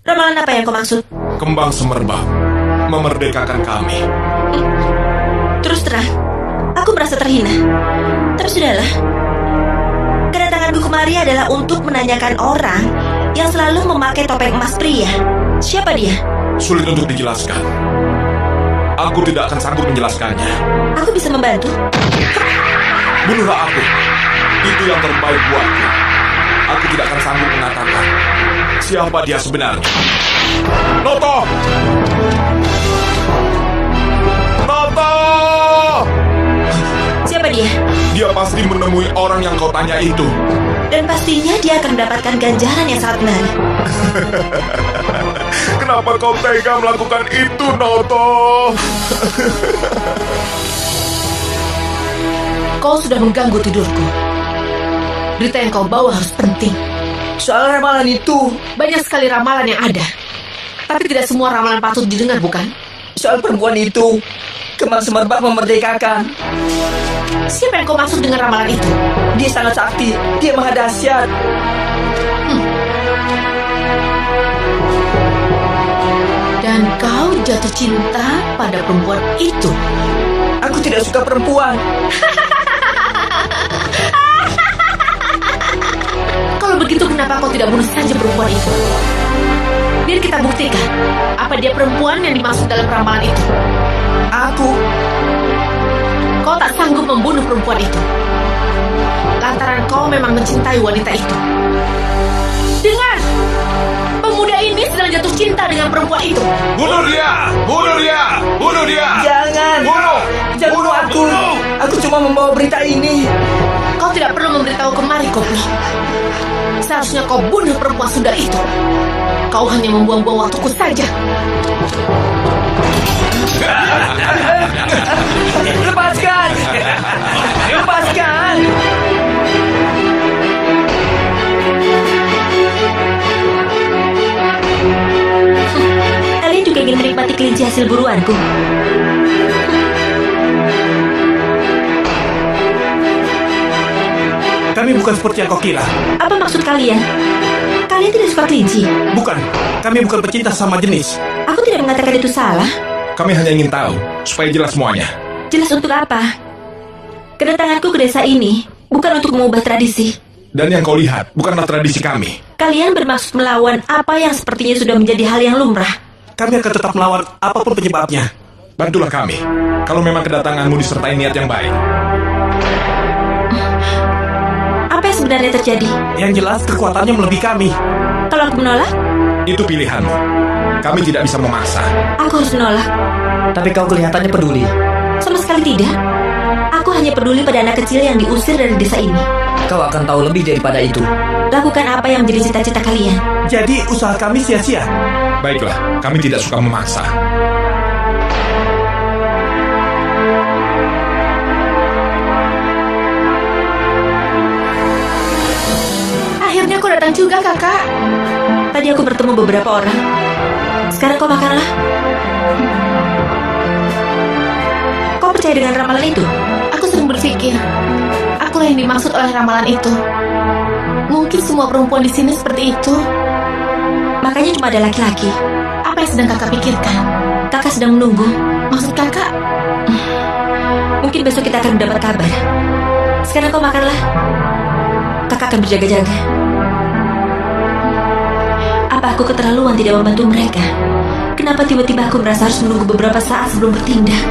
Ramalan apa yang kau maksud? Kembang semerbak memerdekakan kami. Terus terang, aku merasa terhina. Tapi sudahlah. Kedatanganku kemari adalah untuk menanyakan orang yang selalu memakai topeng emas pria. Siapa dia? Sulit untuk dijelaskan. Aku tidak akan sanggup menjelaskannya. Aku bisa membantu. Bunuhlah aku. Itu yang terbaik buatku. Aku tidak akan sanggup mengatakan siapa dia sebenarnya. Noto! Noto! Siapa dia? Dia pasti menemui orang yang kau tanya itu. Dan pastinya dia akan mendapatkan ganjaran yang sangat menarik. Kenapa kau tega melakukan itu, Noto? Kau sudah mengganggu tidurku. Berita yang kau bawa harus penting. Soal ramalan itu, Banyak sekali ramalan yang ada. Tapi tidak semua ramalan patut didengar, bukan? soal perempuan itu, kembang semerbak memerdekakan. Siapa yang kau maksud dengan ramalan itu? Dia sangat sakti, dia maha dahsyat. Dan kau jatuh cinta pada perempuan itu. Aku tidak suka perempuan. Kalau begitu kenapa kau tidak bunuh saja perempuan itu? Biar kita buktikan apa dia perempuan yang dimaksud dalam ramalan itu. Kau tak sanggup membunuh perempuan itu lantaran kau memang mencintai wanita itu. Dengar, pemuda ini sedang jatuh cinta dengan perempuan itu. Bunuh dia! Bunuh dia! Bunuh dia! Jangan! Bunuh! Jangan bunuh aku! Aku cuma membawa berita ini. Kau tidak perlu memberitahu kemari, goblok. Seharusnya kau bunuh perempuan Sundar itu. Kau hanya membuang-buang waktuku saja. Lepaskan! Lepaskan! Kalian juga ingin menikmati kelinci hasil buruanku. Kami bukan seperti yang kau kira. Apa maksud kalian? Kalian tidak suka kelinci? Bukan, kami bukan pecinta sama jenis. Aku tidak mengatakan itu salah. Kami hanya ingin tahu, supaya jelas semuanya. Jelas untuk apa? Kedatanganku ke desa ini bukan untuk mengubah tradisi. Dan yang kau lihat, bukanlah tradisi kami. Kalian bermaksud melawan apa yang sepertinya sudah menjadi hal yang lumrah. Kami akan tetap melawan apapun penyebabnya. Bantulah kami, kalau memang kedatanganmu disertai niat yang baik. sebenarnya terjadi? Yang jelas kekuatannya melebihi kami. Kalau aku menolak, Itu pilihanmu. Kami tidak bisa memaksa. aku harus menolak. Tapi kau kelihatannya peduli. Sama sekali tidak. Aku hanya peduli pada anak kecil yang diusir dari desa ini. Kau akan tahu lebih daripada itu. Lakukan apa yang menjadi cita-cita kalian. Jadi usaha kami sia-sia. Baiklah, kami tidak suka memaksa. Akhirnya kau datang juga, kakak. Tadi aku bertemu beberapa orang. Sekarang kau makanlah. Kau percaya dengan ramalan itu? Aku sering berpikir, akulah yang dimaksud oleh ramalan itu. Mungkin semua perempuan di sini seperti itu. Makanya cuma ada laki-laki. Apa yang sedang kakak pikirkan? Kakak sedang menunggu. Maksud kakak? Mungkin besok kita akan mendapat kabar. Sekarang kau makanlah. Kakak akan berjaga-jaga. Apa aku keterlaluan tidak membantu mereka? Kenapa tiba-tiba aku merasa harus menunggu beberapa saat sebelum bertindak?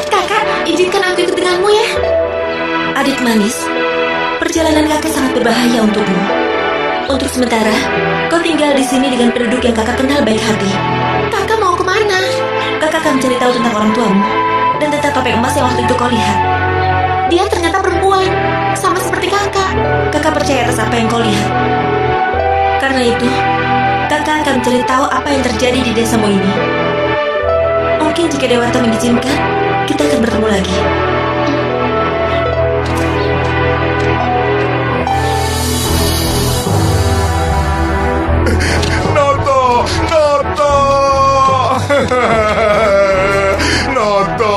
Kakak, izinkan aku ikut denganmu ya. Adik manis, perjalanan kakak sangat berbahaya untukmu. Untuk sementara, kau tinggal di sini dengan penduduk yang kakak kenal baik hati. Kakak mau kemana? Kakak akan mencari tahu tentang orang tuamu dan tentang topeng emas yang waktu itu kau lihat. Dia ternyata perempuan, sama seperti kakak. Kakak percaya atas apa yang kau lihat. Karena itu, kakak akan mencari tahu apa yang terjadi di desamu ini. Mungkin jika Dewata mengizinkan, kita akan bertemu lagi. Noto! Noto! Noto!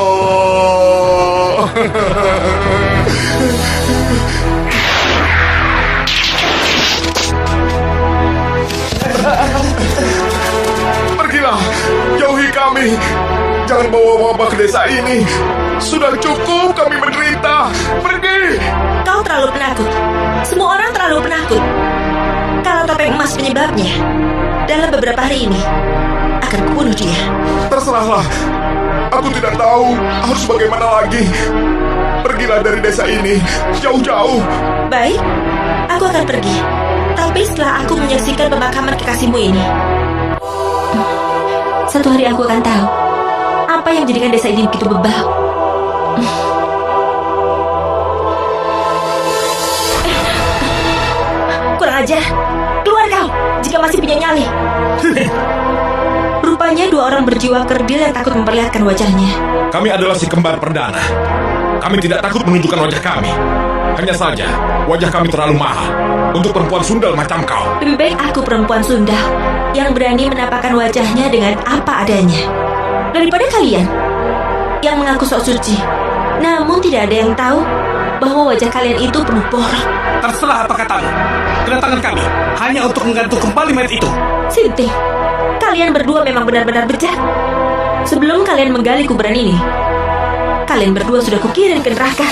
Pergilah, jauhi kami. Jangan bawa wabah ke desa ini. Sudah cukup kami menderita. Pergi! Kau terlalu penakut. Semua orang terlalu penakut. Kalau topeng emas penyebabnya, dalam beberapa hari ini, akan kubunuh dia. Terserahlah. Aku tidak tahu harus bagaimana lagi. Pergilah dari desa ini, jauh-jauh. Baik, aku akan pergi. Tapi setelah aku menyaksikan pemakaman kekasihmu ini. Satu hari aku akan tahu apa yang menjadikan desa ini begitu bebal. Kurang ajar. Keluar kau jika masih punya nyali. Rupanya dua orang berjiwa kerdil yang takut memperlihatkan wajahnya. Kami adalah si kembar perdana. Kami tidak takut menunjukkan wajah kami. Hanya saja, wajah kami terlalu mahal untuk perempuan sundal macam kau. Lebih baik aku perempuan sundal yang berani menampakkan wajahnya dengan apa adanya, daripada kalian yang mengaku sok suci, namun tidak ada yang tahu bahwa wajah kalian itu penuh borok. Terserah apa katamu. Kedatangan kami hanya untuk menggantung kembali mayat itu. Sinting, kalian berdua memang benar-benar bejat. Sebelum kalian menggali kuburan ini, kalian berdua sudah kukirim ke neraka.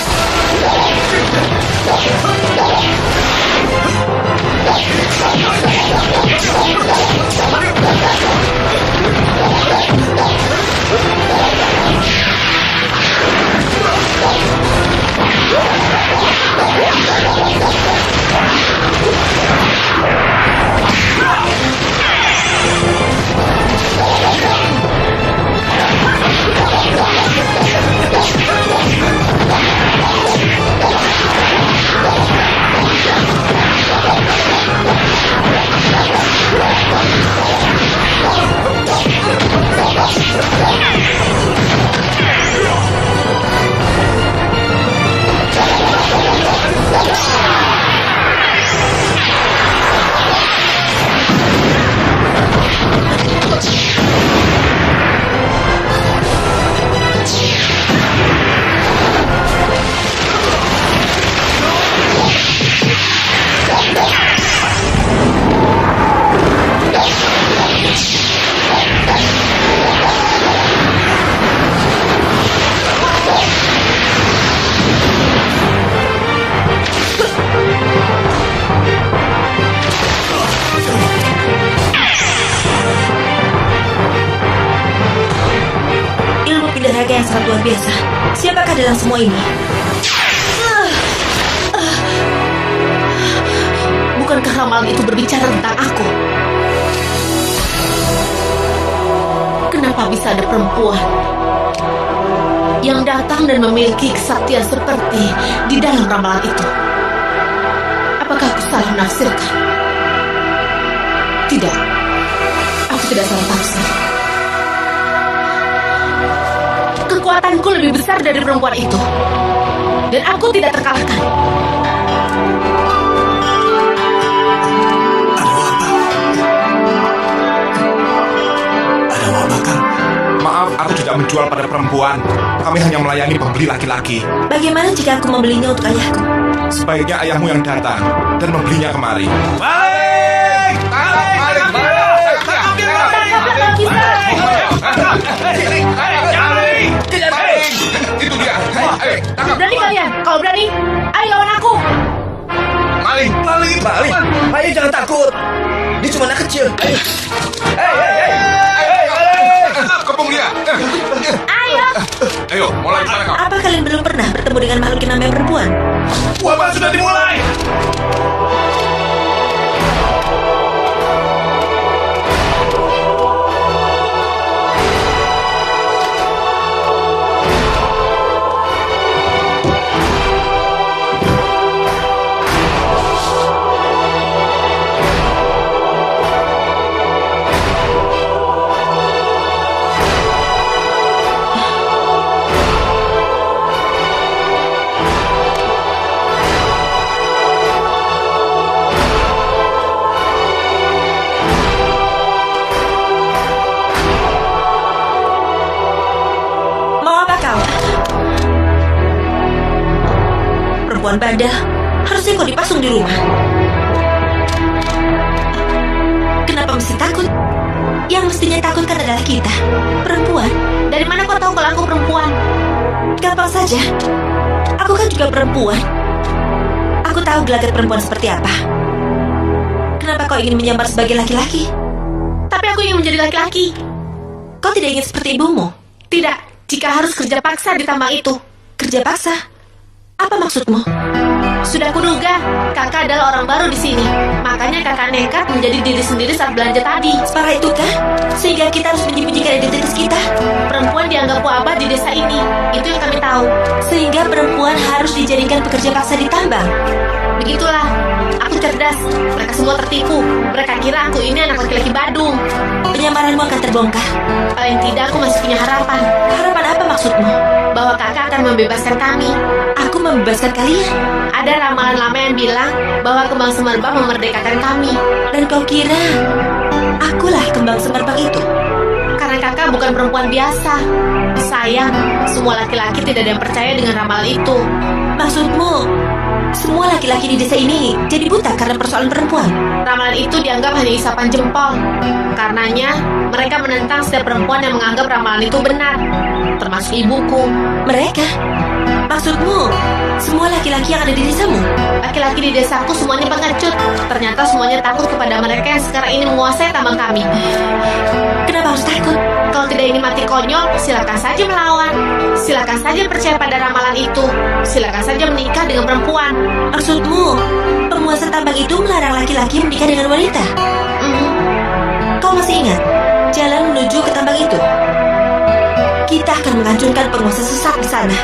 luar biasa. Siapakah dalam semua ini? Bukankah ramalan itu berbicara tentang aku? Kenapa bisa ada perempuan yang datang dan memiliki kesaktian seperti di dalam ramalan itu? Apakah aku salah menafsirkan? Tidak, aku tidak salah tafsir. Kekuatanku lebih besar dari perempuan itu, dan aku tidak terkalahkan. Ada apa, Kang? Maaf, aku tidak menjual pada perempuan. Kami hanya melayani pembeli laki-laki. Bagaimana jika aku membelinya untuk ayahku? Sebaiknya ayahmu yang datang dan membelinya kemari. Balik! Balik! Itu dia. Ayo, tangkap. Berani kalian? Kalau berani, ayo lawan aku. Maling. Maling. Ayo jangan takut. Dia cuma anak kecil. Kepung dia. Ayo. Ayo, mulai gimana kau? Apa kalian belum pernah bertemu dengan makhluk yang namanya perempuan? Wabah sudah dimulai. Mau apa kau? Perempuan bandel, harusnya kau dipasung di rumah. Kenapa mesti takut? Yang mestinya takutkan adalah kita, perempuan. Dari mana kau tahu kalau aku perempuan? Gampang saja. Aku kan juga perempuan. Aku tahu gelagat perempuan seperti apa. Kenapa kau ingin menyamar sebagai laki-laki? Tapi aku ingin menjadi laki-laki. Kau tidak ingin seperti ibumu? Tidak, jika harus kerja paksa di tambang itu. Kerja paksa? Apa maksudmu? Sudah kuduga, kakak adalah orang baru di sini. Makanya kakak nekat menjadi diri sendiri saat belanja tadi. Separah itu kah? Sehingga kita harus menyembunyikan identitas kita? Perempuan dianggap wabah di desa ini. Itu yang kami tahu. Sehingga perempuan harus dijadikan pekerja paksa di tambang. Begitulah. Aku cerdas. Mereka semua tertipu. Mereka kira aku ini anak laki-laki Badung. Penyamaranmu akan terbongkar. Paling tidak aku masih punya harapan. Harapan apa maksudmu? Bahwa kakak akan membebaskan kami. Aku membebaskan kalian. Ada ramalan lama yang bilang bahwa kembang semerbak memerdekakan kami. Dan kau kira akulah kembang semerbak itu? Karena kakak bukan perempuan biasa. Sayang, semua laki-laki tidak ada yang percaya dengan ramalan itu. Maksudmu, semua laki-laki di desa ini jadi buta karena persoalan perempuan? Ramalan itu dianggap hanya isapan jempol. Karenanya, mereka menentang setiap perempuan yang menganggap ramalan itu benar. Termasuk ibuku. Mereka? Maksudmu, semua laki-laki yang ada di desamu? Laki-laki di desaku semuanya pengecut. Ternyata semuanya takut kepada mereka yang sekarang ini menguasai tambang kami. Kenapa harus takut? Kalau tidak ingin mati konyol, silakan saja melawan. Silakan saja percaya pada ramalan itu. Silakan saja menikah dengan perempuan. Maksudmu, penguasa tambang itu melarang laki-laki menikah dengan wanita? Kau masih ingat jalan menuju ke tambang itu? Kita akan menghancurkan penguasa sesat di sana.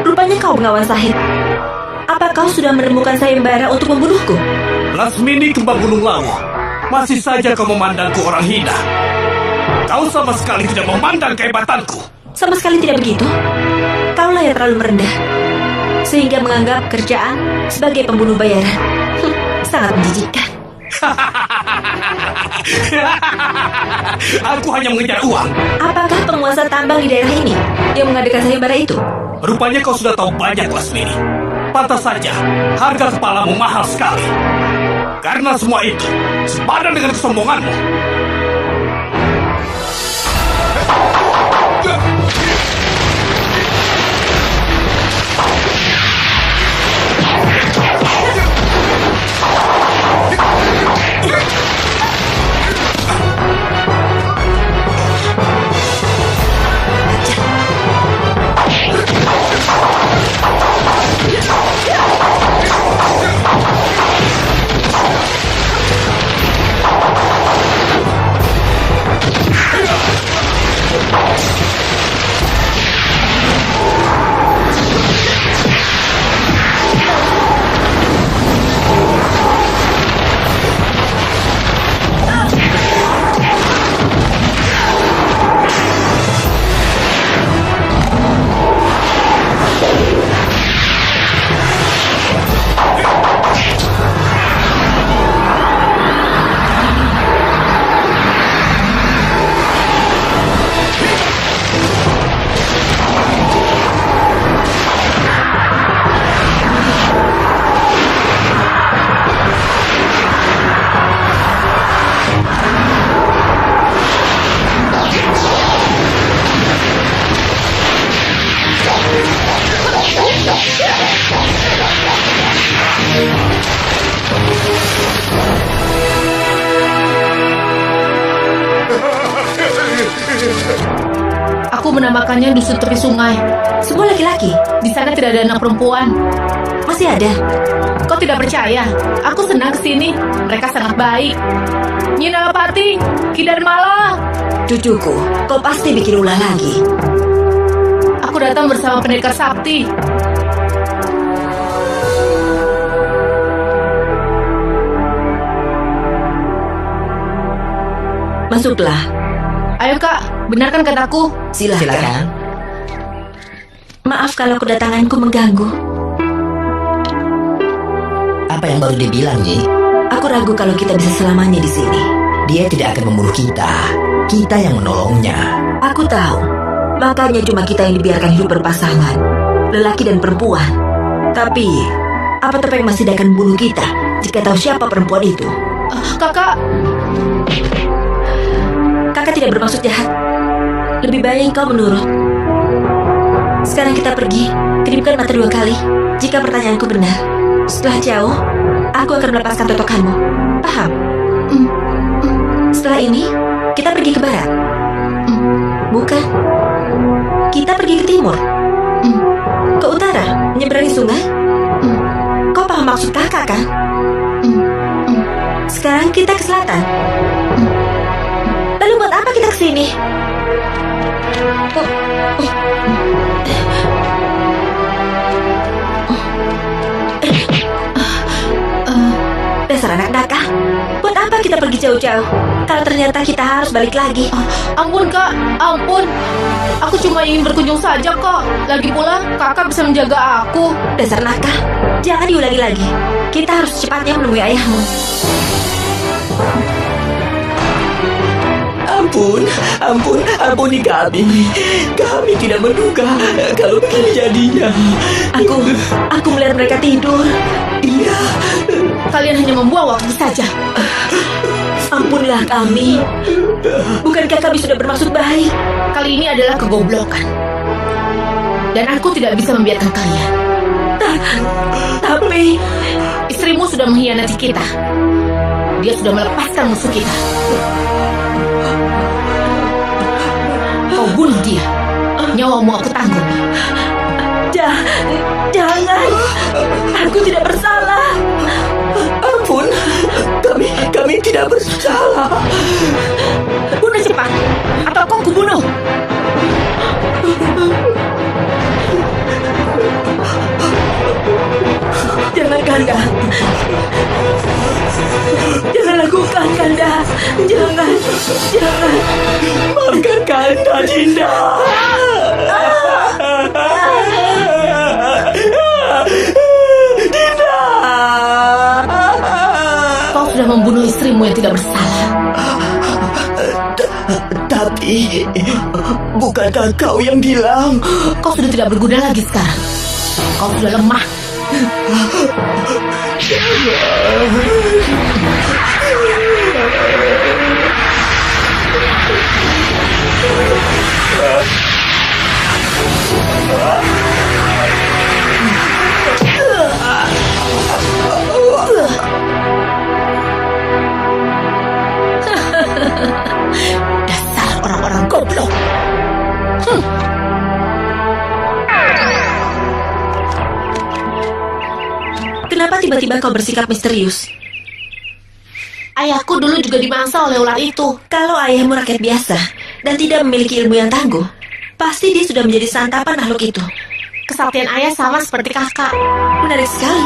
Rupanya kau Bengawan Sahid. Apa kau sudah menemukan sayembara untuk membunuhku? Lasmini kembang gunung lawu. Masih saja kau memandangku orang hina. Kau sama sekali tidak memandang kehebatanku. Sama sekali tidak begitu. Kaulah yang terlalu merendah, sehingga menganggap kerjaan sebagai pembunuh bayaran. Sangat menjijikkan. Aku hanya mengejar uang. Apakah penguasa tambang di daerah ini yang mengadakan sayembara itu? Rupanya kau sudah tahu banyak, Lasmini. Pantas saja harga kepalamu mahal sekali. Karena semua itu sepadan dengan kesombonganmu. Aku menamakannya dusun tepi sungai. Semua laki-laki? Di sana tidak ada anak perempuan. Masih ada? Kau tidak percaya? Aku senang kesini. Mereka sangat baik. Nyi Nalapati, Ki Darmala. Cucuku, kau pasti bikin ulah lagi. Aku datang bersama pendekar sakti. Masuklah. Ayo Kak, benarkan kataku. Silakan. Maaf kalau kedatanganku mengganggu. Apa yang baru dibilang, Nyi? Aku ragu kalau kita bisa selamanya di sini. Dia tidak akan membunuh kita. Kita yang menolongnya. Aku tahu. Makanya cuma kita yang dibiarkan hidup berpasangan. Lelaki dan perempuan. Tapi, apa topeng masih akan membunuh kita jika tahu siapa perempuan itu? Kakak, Kakak tidak bermaksud jahat. Lebih baik kau menurut. Sekarang kita pergi. Kedipkan mata 2 kali. Jika pertanyaanku benar. Setelah jauh, aku akan melepaskan totokanmu. Paham? Setelah ini, kita pergi ke barat. Bukan. Kita pergi ke timur. Ke utara, menyeberangi sungai. Kau paham maksud kakak kan? Sekarang kita ke selatan. Lalu buat apa kita kesini? Dasar anak nakal. Buat apa kita pergi jauh-jauh kalau ternyata kita harus balik lagi? ampun Kak, ampun. Aku cuma ingin berkunjung saja kok. Lagi pula, kakak bisa menjaga aku. Dasar nakal. Jangan diulangi lagi. Kita harus secepatnya menemui ayahmu. Ampuni kami. Kami tidak menduga kalau begini jadinya. Aku melihat mereka tidur. Iya. Kalian hanya membuang waktu saja. Ampunilah kami. Bukankah kami sudah bermaksud baik? Kali ini adalah kegoblokan. Dan aku tidak bisa membiarkan kalian. Tapi Istrimu sudah mengkhianati kita. Dia sudah melepaskan musuh kita. Kau bunuh dia. Nyawamu aku tanggung. jangan. Aku tidak bersalah. Ampun. Kami tidak bersalah. Bunuh cepat, atau kau kubunuh. Jangan Kanda. Jangan lakukan Kanda. Jangan. Maafkan Kanda, Dinda. Dinda. Kau sudah membunuh istrimu yang tidak bersalah. Tapi bukankah kau yang bilang? Kau sudah tidak berguna lagi sekarang. Kau sudah lemah. Dasar orang-orang goblok. Kenapa tiba-tiba kau bersikap misterius? Ayahku dulu juga dimangsa oleh ular itu. Kalau ayahmu rakyat biasa dan tidak memiliki ilmu yang tangguh, pasti dia sudah menjadi santapan makhluk itu. Kesaktian ayah sama seperti kakak. Menarik sekali.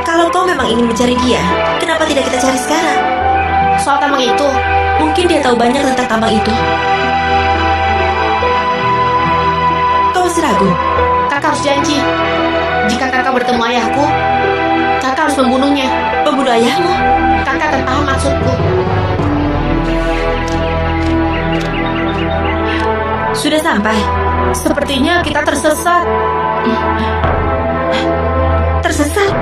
Kalau kau memang ingin mencari dia, kenapa tidak kita cari sekarang? Soal tambang itu, Mungkin dia tahu banyak tentang tambang itu. Kau masih ragu? kakak harus janji. Jika kakak bertemu ayahku, kakak harus membunuhnya. Pembunuh ayahmu? Kakak akan paham maksudku. Sudah sampai? Sepertinya kita tersesat. Tersesat?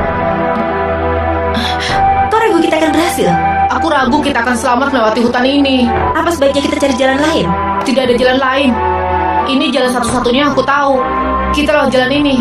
Kau ragu kita akan berhasil? Aku ragu kita akan selamat melewati hutan ini. Apa sebaiknya kita cari jalan lain? Tidak ada jalan lain. Ini jalan satu-satunya yang aku tahu. Kita lewat jalan ini.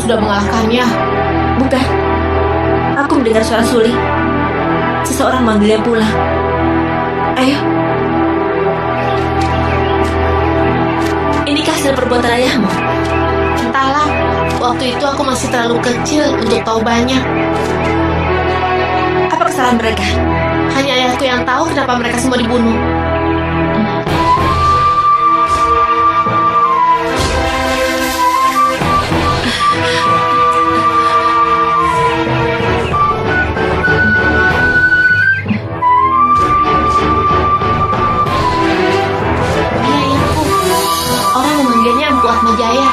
sudah mengalahkannya. Bukan. Aku mendengar suara suling. Seseorang manggilnya pulang. Ayo. Inikah hasil perbuatan ayahmu? Entahlah, waktu itu aku masih terlalu kecil untuk tahu banyak. Apa kesalahan mereka? Hanya ayahku yang tahu kenapa mereka semua dibunuh. Jaya.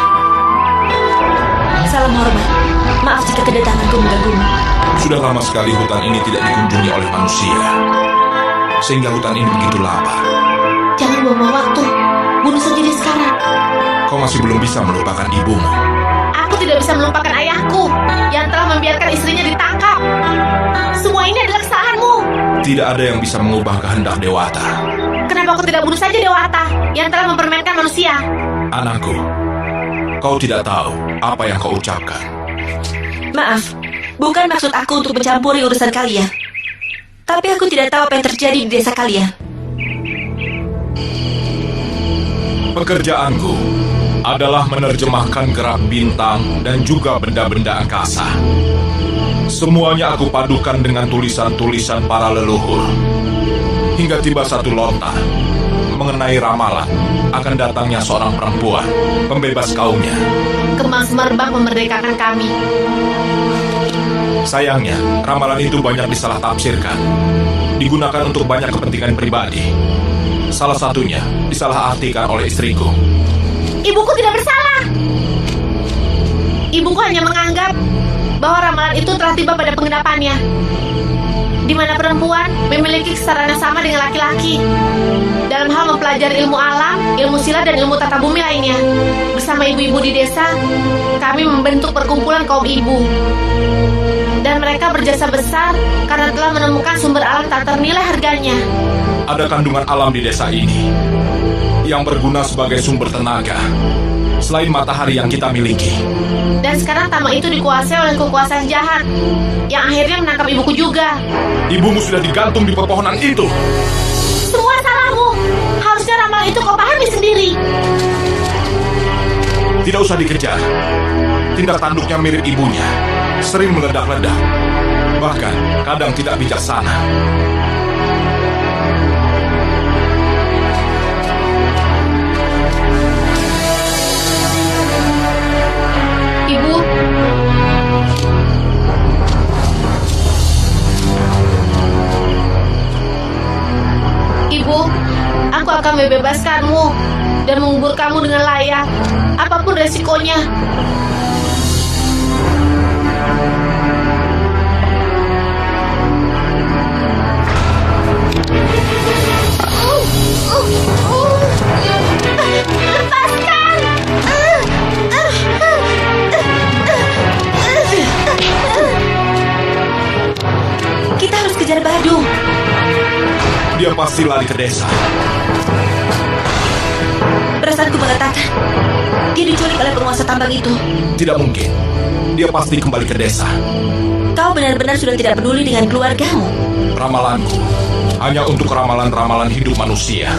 Salam hormat. Maaf jika kedatanganku mengganggumu. Sudah lama sekali hutan ini tidak dikunjungi oleh manusia, sehingga hutan ini begitu lapar. Jangan buang-buang waktu. Bunuh saja dia sekarang. Kau masih belum bisa melupakan ibumu. Aku tidak bisa melupakan ayahku yang telah membiarkan istrinya ditangkap. Semua ini adalah kesalahanmu. Tidak ada yang bisa mengubah kehendak Dewata. Kenapa aku tidak bunuh saja Dewata yang telah mempermainkan manusia? Anakku, kau tidak tahu apa yang kau ucapkan. Maaf, bukan maksud aku untuk mencampuri urusan kalian. Tapi aku tidak tahu apa yang terjadi di desa kalian. Pekerjaanku adalah menerjemahkan gerak bintang dan juga benda-benda angkasa. Semuanya aku padukan dengan tulisan-tulisan para leluhur. Hingga tiba satu lontar mengenai ramalan akan datangnya seorang perempuan, pembebas kaumnya. Kemang Semerbak memerdekakan kami. Sayangnya, ramalan itu banyak disalah tafsirkan, digunakan untuk banyak kepentingan pribadi. Salah satunya disalahartikan oleh istriku. Ibuku tidak bersalah. Ibuku hanya menganggap bahwa ramalan itu telah tiba pada penggenapannya, di mana perempuan memiliki kesetaraan yang sama dengan laki-laki dalam hal mempelajari ilmu alam, ilmu silat, dan ilmu tata bumi lainnya. Bersama ibu-ibu di desa, kami membentuk perkumpulan kaum ibu. Dan mereka berjasa besar karena telah menemukan sumber alam tak ternilai harganya. Ada kandungan alam di desa ini yang berguna sebagai sumber tenaga selain matahari yang kita miliki. Dan sekarang tamak itu dikuasai oleh kekuasaan jahat yang akhirnya menangkap ibuku juga. Ibumu sudah digantung di pepohonan itu. Semua salahmu. Harusnya ramalan itu kau pahami sendiri. Tidak usah dikejar. Tindak tanduknya mirip ibunya, sering meledak-ledak, bahkan kadang tidak bijaksana. Ibu, Ibu, aku akan membebaskanmu dan mengubur kamu dengan layak, apapun resikonya. Lepaskan! Kita harus kejar Badung. Dia pasti lari ke desa. Perasaanku mengatakan dia diculik oleh penguasa tambang itu. Tidak mungkin. Dia pasti kembali ke desa. Kau benar-benar sudah tidak peduli dengan keluargamu. Ramalanku hanya untuk ramalan-ramalan hidup manusia.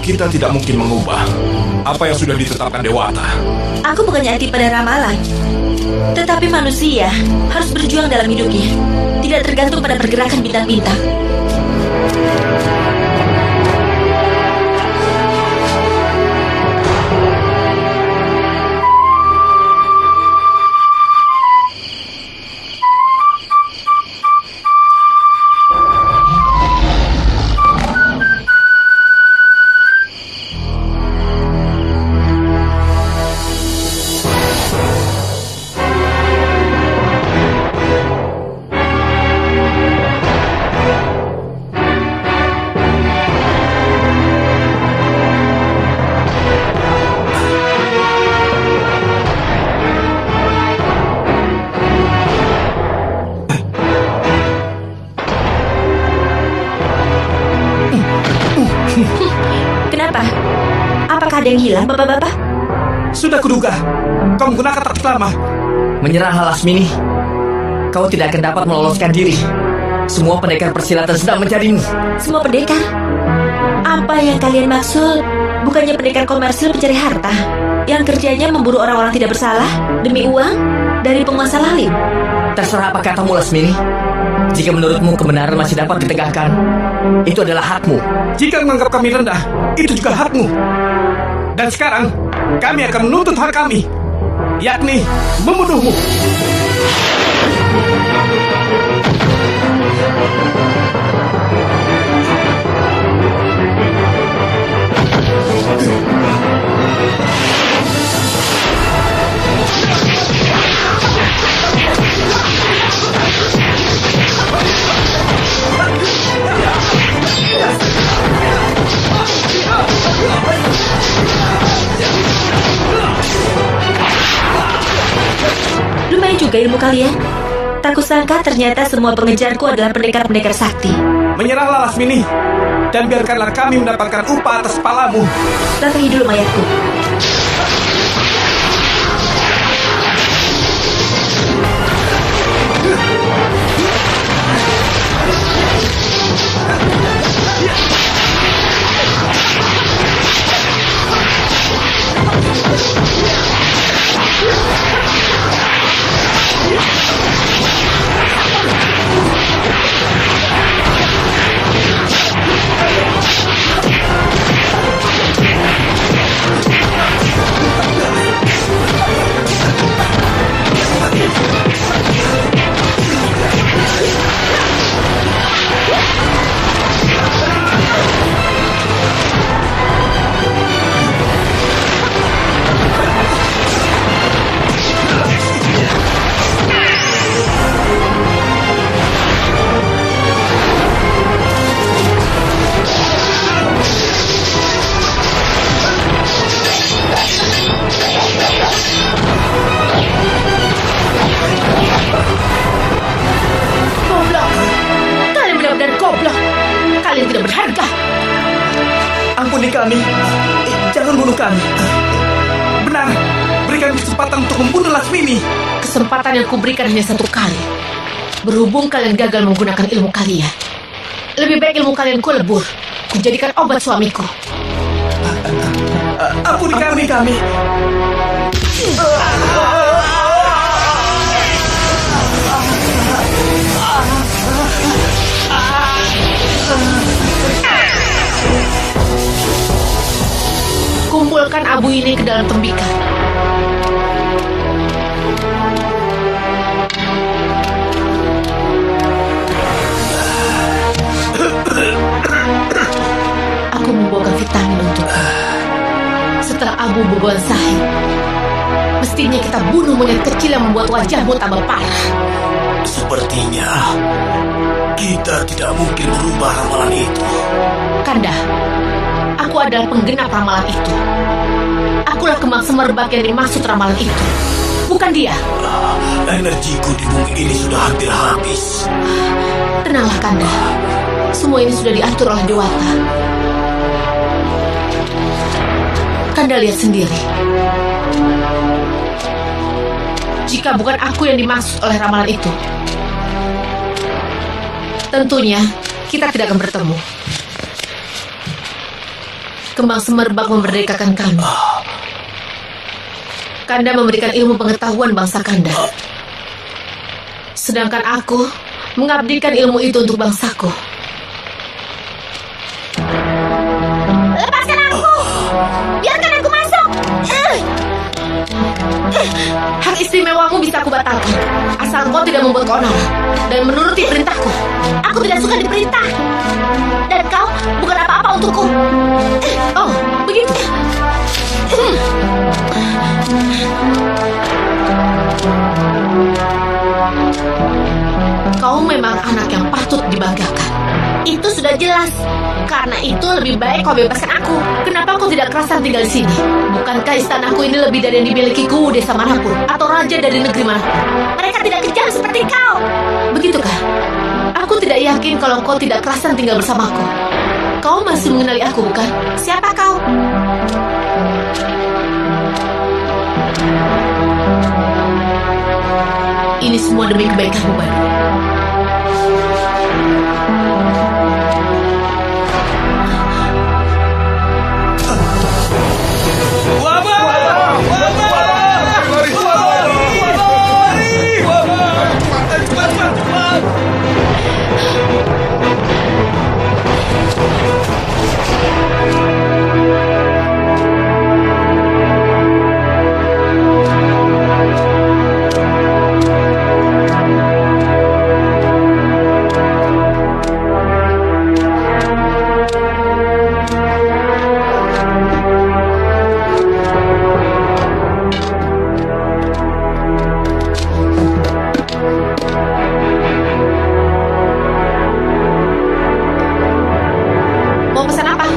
Kita tidak mungkin mengubah apa yang sudah ditetapkan Dewata. Aku bukannya anti pada ramalan, tetapi manusia harus berjuang dalam hidupnya, tidak tergantung pada pergerakan bintang-bintang. Kenapa? Apakah ada yang hilang, bapak-bapak? Sudah kuduga, kau menggunakan taktik lama. Menyerahlah Lasmini. Kau tidak akan dapat meloloskan diri. Semua pendekar persilatan sedang mencarimu. Semua pendekar? Apa yang kalian maksud? Bukannya pendekar komersil pencari harta yang kerjanya memburu orang-orang tidak bersalah demi uang dari penguasa lalim? Terserah apa katamu, Lasmini. Jika menurutmu kebenaran masih dapat ditegakkan, itu adalah hakmu. Jika menganggap kami rendah, itu juga hakmu. Dan sekarang, kami akan menuntut hak kami, yakni membunuhmu. Lumayan juga ilmu kalian. Tak kusangka ternyata semua pengejarku adalah pendekar-pendekar sakti. Menyerahlah Lasmini, dan biarkanlah kami mendapatkan upah atas palamu. Datangi dulu mayatku. Ampuni kami. Jangan bunuh kami. Benar, berikan kesempatan untuk membunuh Lasmini. Kesempatan yang kuberikan hanya satu kali. Berhubung kalian gagal menggunakan ilmu kalian, lebih baik ilmu kalian ku lebur. Kujadikan obat suamiku. Ampuni kami. Kumpulkan abu ini ke dalam tembikar. Aku membawakan vitamin untukmu. Setelah abu berbuah sahih, mestinya kita bunuh monyet kecil yang membuat wajahmu tambah parah. Sepertinya kita tidak mungkin merubah ramalan itu. Kanda, aku adalah penggenap ramalan itu. Akulah kembang semerbak yang dimaksud ramalan itu, bukan dia. Energiku di bumi ini sudah hampir habis. Tenanglah Kanda, semua ini sudah diatur oleh Dewata. Kanda lihat sendiri. Jika bukan aku yang dimaksud oleh ramalan itu, tentunya kita tidak akan bertemu. Kembang semerbak memerdekakan kami. Kanda memberikan ilmu pengetahuan bangsa Kanda. Sedangkan aku mengabdikan ilmu itu untuk bangsaku. Lepaskan aku! Biarkan aku masuk! Hak istimewamu bisa aku batalkan, asal kau tidak membuat keonaran dan menuruti perintahku. Aku tidak suka diperintah. Dan kau bukan apa-apa untukku. Oh, begitu. Kau memang anak yang patut dibanggakan. Itu sudah jelas. Karena itu lebih baik kau bebaskan aku. Kenapa kau tidak kerasan tinggal di sini? Bukankah istanaku ini lebih dari yang dimiliki ku desa manapun atau raja dari negeri manapun? Mereka tidak kejam seperti kau. Begitukah? Aku tidak yakin kalau kau tidak kerasan tinggal bersamaku. Kau masih mengenali aku, bukan? Siapa kau? Ini semua demi kebaikanmu, Badu. Mau pesan apa?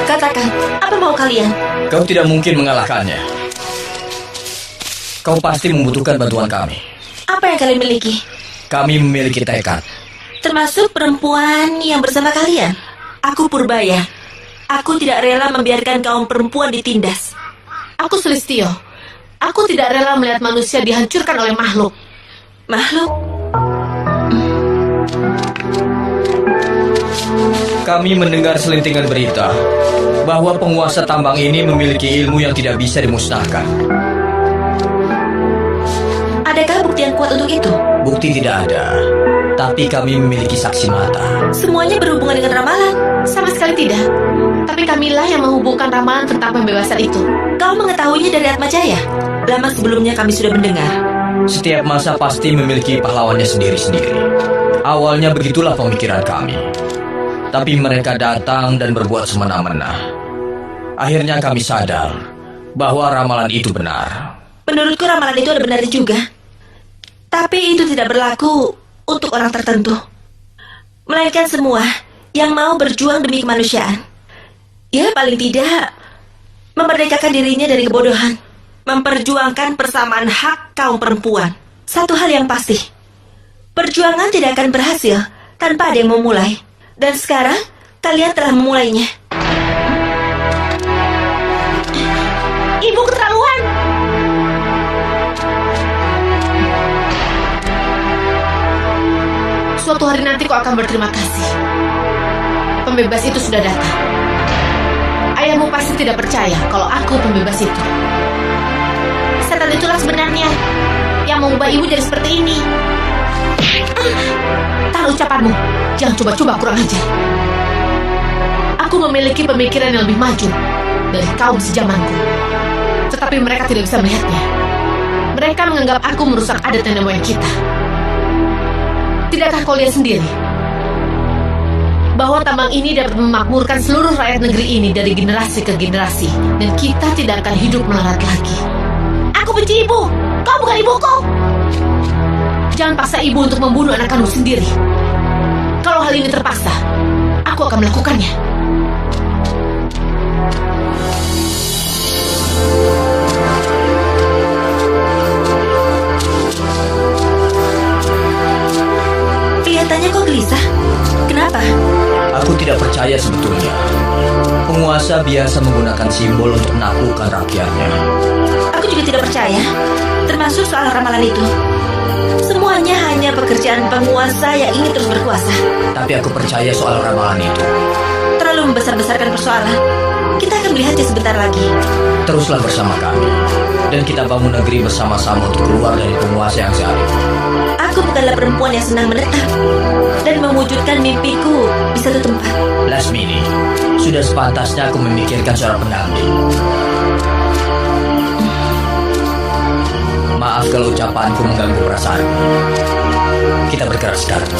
Katakan, apa mau kalian? Kau tidak mungkin mengalahkannya. Kau pasti membutuhkan bantuan kami. Apa yang kalian miliki? Kami memiliki tekad. Termasuk perempuan yang bersama kalian. Aku Purbaya. Aku tidak rela membiarkan kaum perempuan ditindas. Aku Sulistyo. Aku tidak rela melihat manusia dihancurkan oleh makhluk. Makhluk? Kami mendengar selentingan berita bahwa penguasa tambang ini memiliki ilmu yang tidak bisa dimusnahkan. Adakah bukti yang kuat untuk itu? Bukti tidak ada, tapi kami memiliki saksi mata. Semuanya berhubungan dengan ramalan. Sama sekali tidak. Tapi kamilah yang menghubungkan ramalan tentang pembebasan itu. Kau mengetahuinya dari Atmajaya. Lama sebelumnya kami sudah mendengar. Setiap masa pasti memiliki pahlawannya sendiri-sendiri. Awalnya begitulah pemikiran kami. Tapi mereka datang dan berbuat semena-mena. Akhirnya kami sadar bahwa ramalan itu benar. Menurutku ramalan itu ada benarnya juga. Tapi itu tidak berlaku untuk orang tertentu. Melainkan semua yang mau berjuang demi kemanusiaan. Ya paling tidak memerdekakan dirinya dari kebodohan. Memperjuangkan persamaan hak kaum perempuan. Satu hal yang pasti, perjuangan tidak akan berhasil tanpa ada yang memulai. Dan sekarang, kalian telah memulainya. Ibu keterlaluan! Suatu hari nanti kau akan berterima kasih. Pembebas itu sudah datang. Ayahmu pasti tidak percaya kalau aku pembebas itu. Setan itulah sebenarnya yang mengubah ibu jadi seperti ini. Tahan ucapanmu. Jangan coba-coba kurang ajar. Aku memiliki pemikiran yang lebih maju dari kaum sejamanku. Tetapi mereka tidak bisa melihatnya. Mereka menganggap aku merusak adat nenek moyang kita. Tidakkah kau lihat sendiri bahwa tambang ini dapat memakmurkan seluruh rakyat negeri ini dari generasi ke generasi, dan kita tidak akan hidup melarat lagi. Aku benci ibu. Kau bukan ibuku. Jangan paksa ibu untuk membunuh anak kandung sendiri. Kalau hal ini terpaksa, aku akan melakukannya. Kelihatannya kau gelisah. Kenapa? Aku tidak percaya sebetulnya. Penguasa biasa menggunakan simbol untuk menaklukkan rakyatnya. Aku juga tidak percaya, termasuk soal ramalan itu. Semuanya hanya pekerjaan penguasa yang ingin terus berkuasa. Tapi aku percaya soal ramalan itu. Terlalu membesar-besarkan persoalan. Kita akan melihatnya sebentar lagi. Teruslah bersama kami, dan kita bangun negeri bersama-sama untuk keluar dari penguasa yang zalim. Aku bukanlah perempuan yang senang menetap dan mewujudkan mimpiku di satu tempat. Lasmini, sudah sepantasnya aku memikirkan seorang pendamping. Maaf kalau ucapanku mengganggu perasaanmu. Kita bergerak sekarang.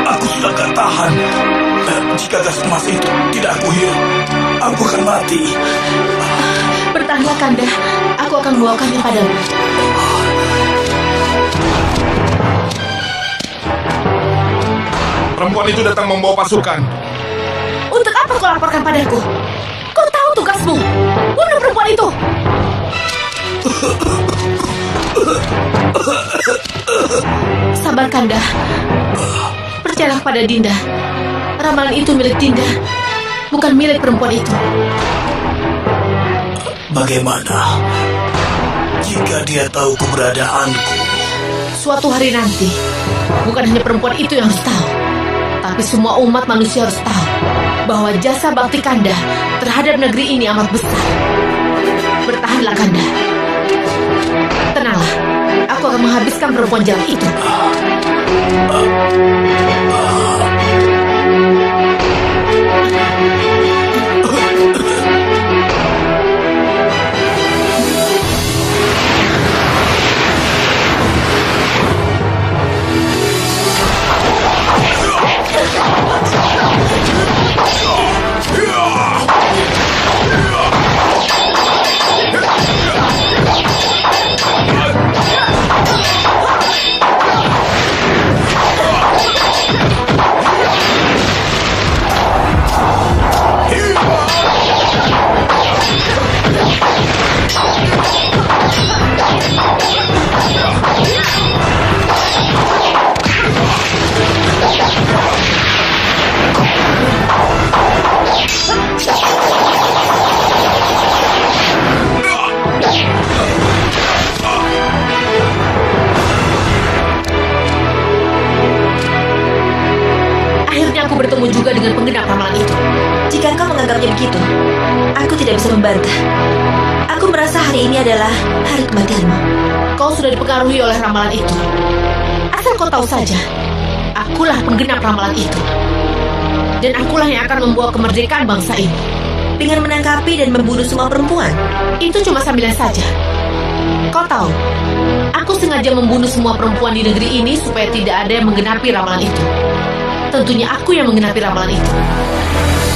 Aku sudah gak tahan. Jika gas emas itu tidak aku hirup, aku akan mati. Bertahanlah, Kanda. Aku akan membawakannya padamu. Perempuan itu datang membawa pasukan. Untuk apa kau laporkan padaku? Kau tahu tugasmu. Bunuh perempuan itu. Sabar, Kanda. Percayalah pada Dinda. Ramalan itu milik Dinda, bukan milik perempuan itu. Bagaimana jika dia tahu keberadaanku? Suatu hari nanti, bukan hanya perempuan itu yang harus tahu, tapi semua umat manusia harus tahu bahwa jasa bakti Kanda terhadap negeri ini amat besar. Bertahanlah, Kanda. Tenanglah, aku akan menghabiskan perempuan jahat itu. adalah hari kematianmu. Kau sudah dipengaruhi oleh ramalan itu. Asal kau tahu saja, akulah penggenap ramalan itu. Dan akulah yang akan membawa kemerdekaan bangsa ini. Dengan menangkapi dan membunuh semua perempuan. Itu cuma sambilan saja. Kau tahu, aku sengaja membunuh semua perempuan di negeri ini supaya tidak ada yang menggenapi ramalan itu. Tentunya aku yang menggenapi ramalan itu.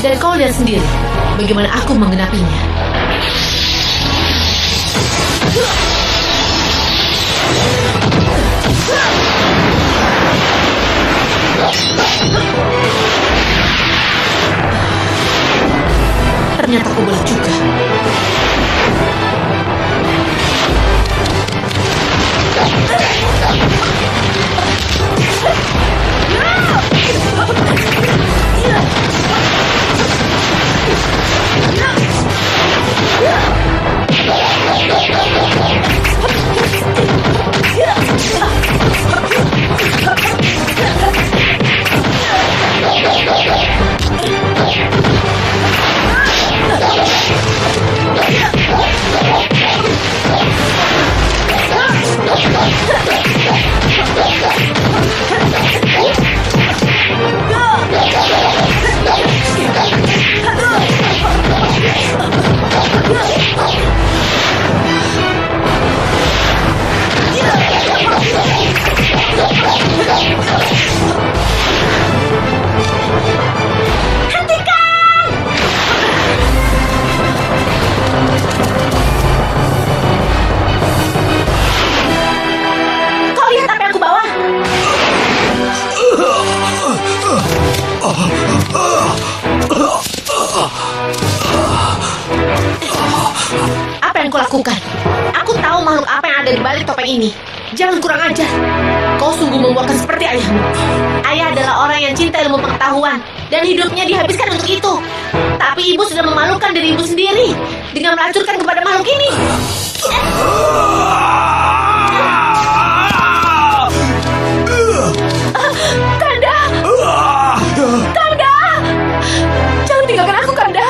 Dan kau lihat sendiri bagaimana aku menggenapinya. Ternyata aku boleh juga. Kau lihat apa yang aku bawa? Apa yang kau lakukan? Aku tahu makhluk apa yang ada di balik topeng ini. Jangan kurang ajar. Kau sungguh membuatkan seperti ayahmu. Ayah adalah orang yang cinta ilmu pengetahuan dan hidupnya dihabiskan untuk itu. Tapi ibu sudah memalukan diri ibu sendiri dengan melacurkan kepada makhluk ini. Kanda! Kanda! Jangan tinggalkan aku, Kanda!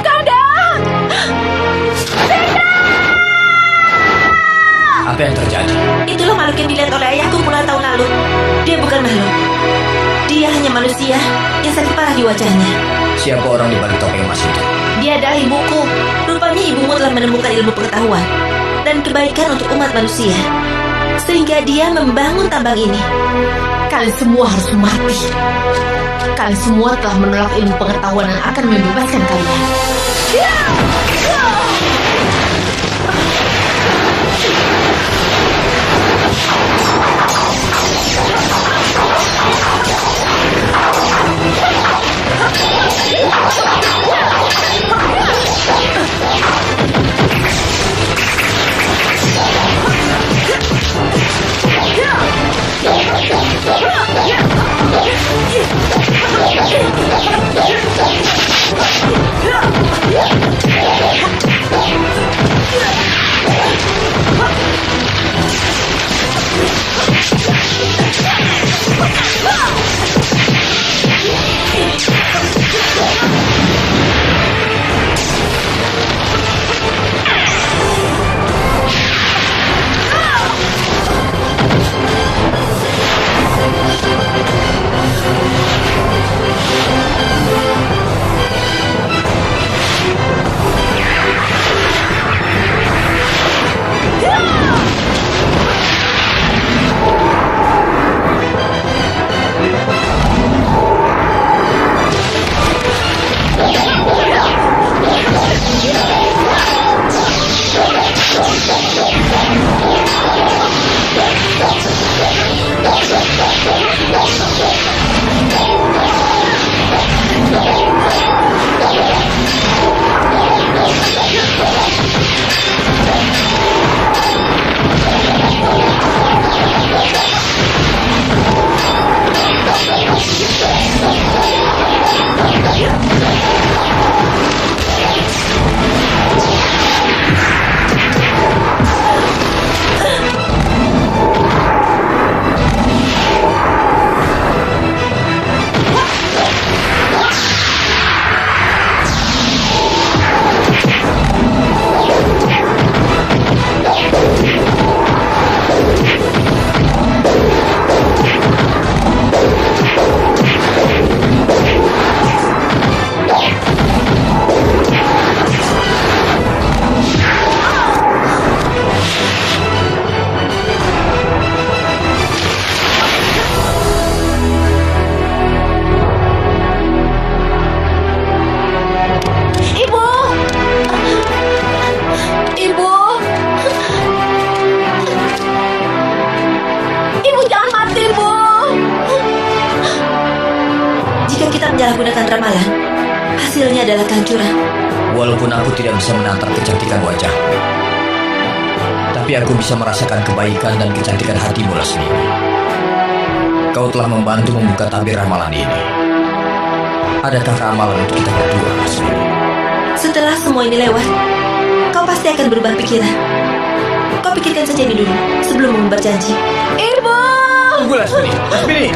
Kanda! Apa yang terjadi? Itulah makhluk yang dilihat oleh ayahku puluhan tahun lalu. Dia bukan makhluk. Dia hanya manusia yang sakit parah di wajahnya. Siapa orang di balik topeng emas itu? Dia adalah ibuku. Rupanya ibumu telah menemukan ilmu pengetahuan dan kebaikan untuk umat manusia. Sehingga dia membangun tambang ini. Kalian semua harus mati. Kalian semua telah menolak ilmu pengetahuan yang akan membebaskan kalian. Yeah! menyalahgunakan ramalan, hasilnya adalah kehancuran. Walaupun aku tidak bisa menatap kecantikan wajah, tapi aku bisa merasakan kebaikan dan kecantikan hatimu, Lasmini. Kau telah membantu membuka tabir ramalan ini. Adakah ramalan untuk kita berdua, Lasmini? Setelah semua ini lewat, kau pasti akan berubah pikiran. Kau pikirkan saja ini dulu sebelum membuat janji. Ibu! Tunggu, Lasmini. Lasmini!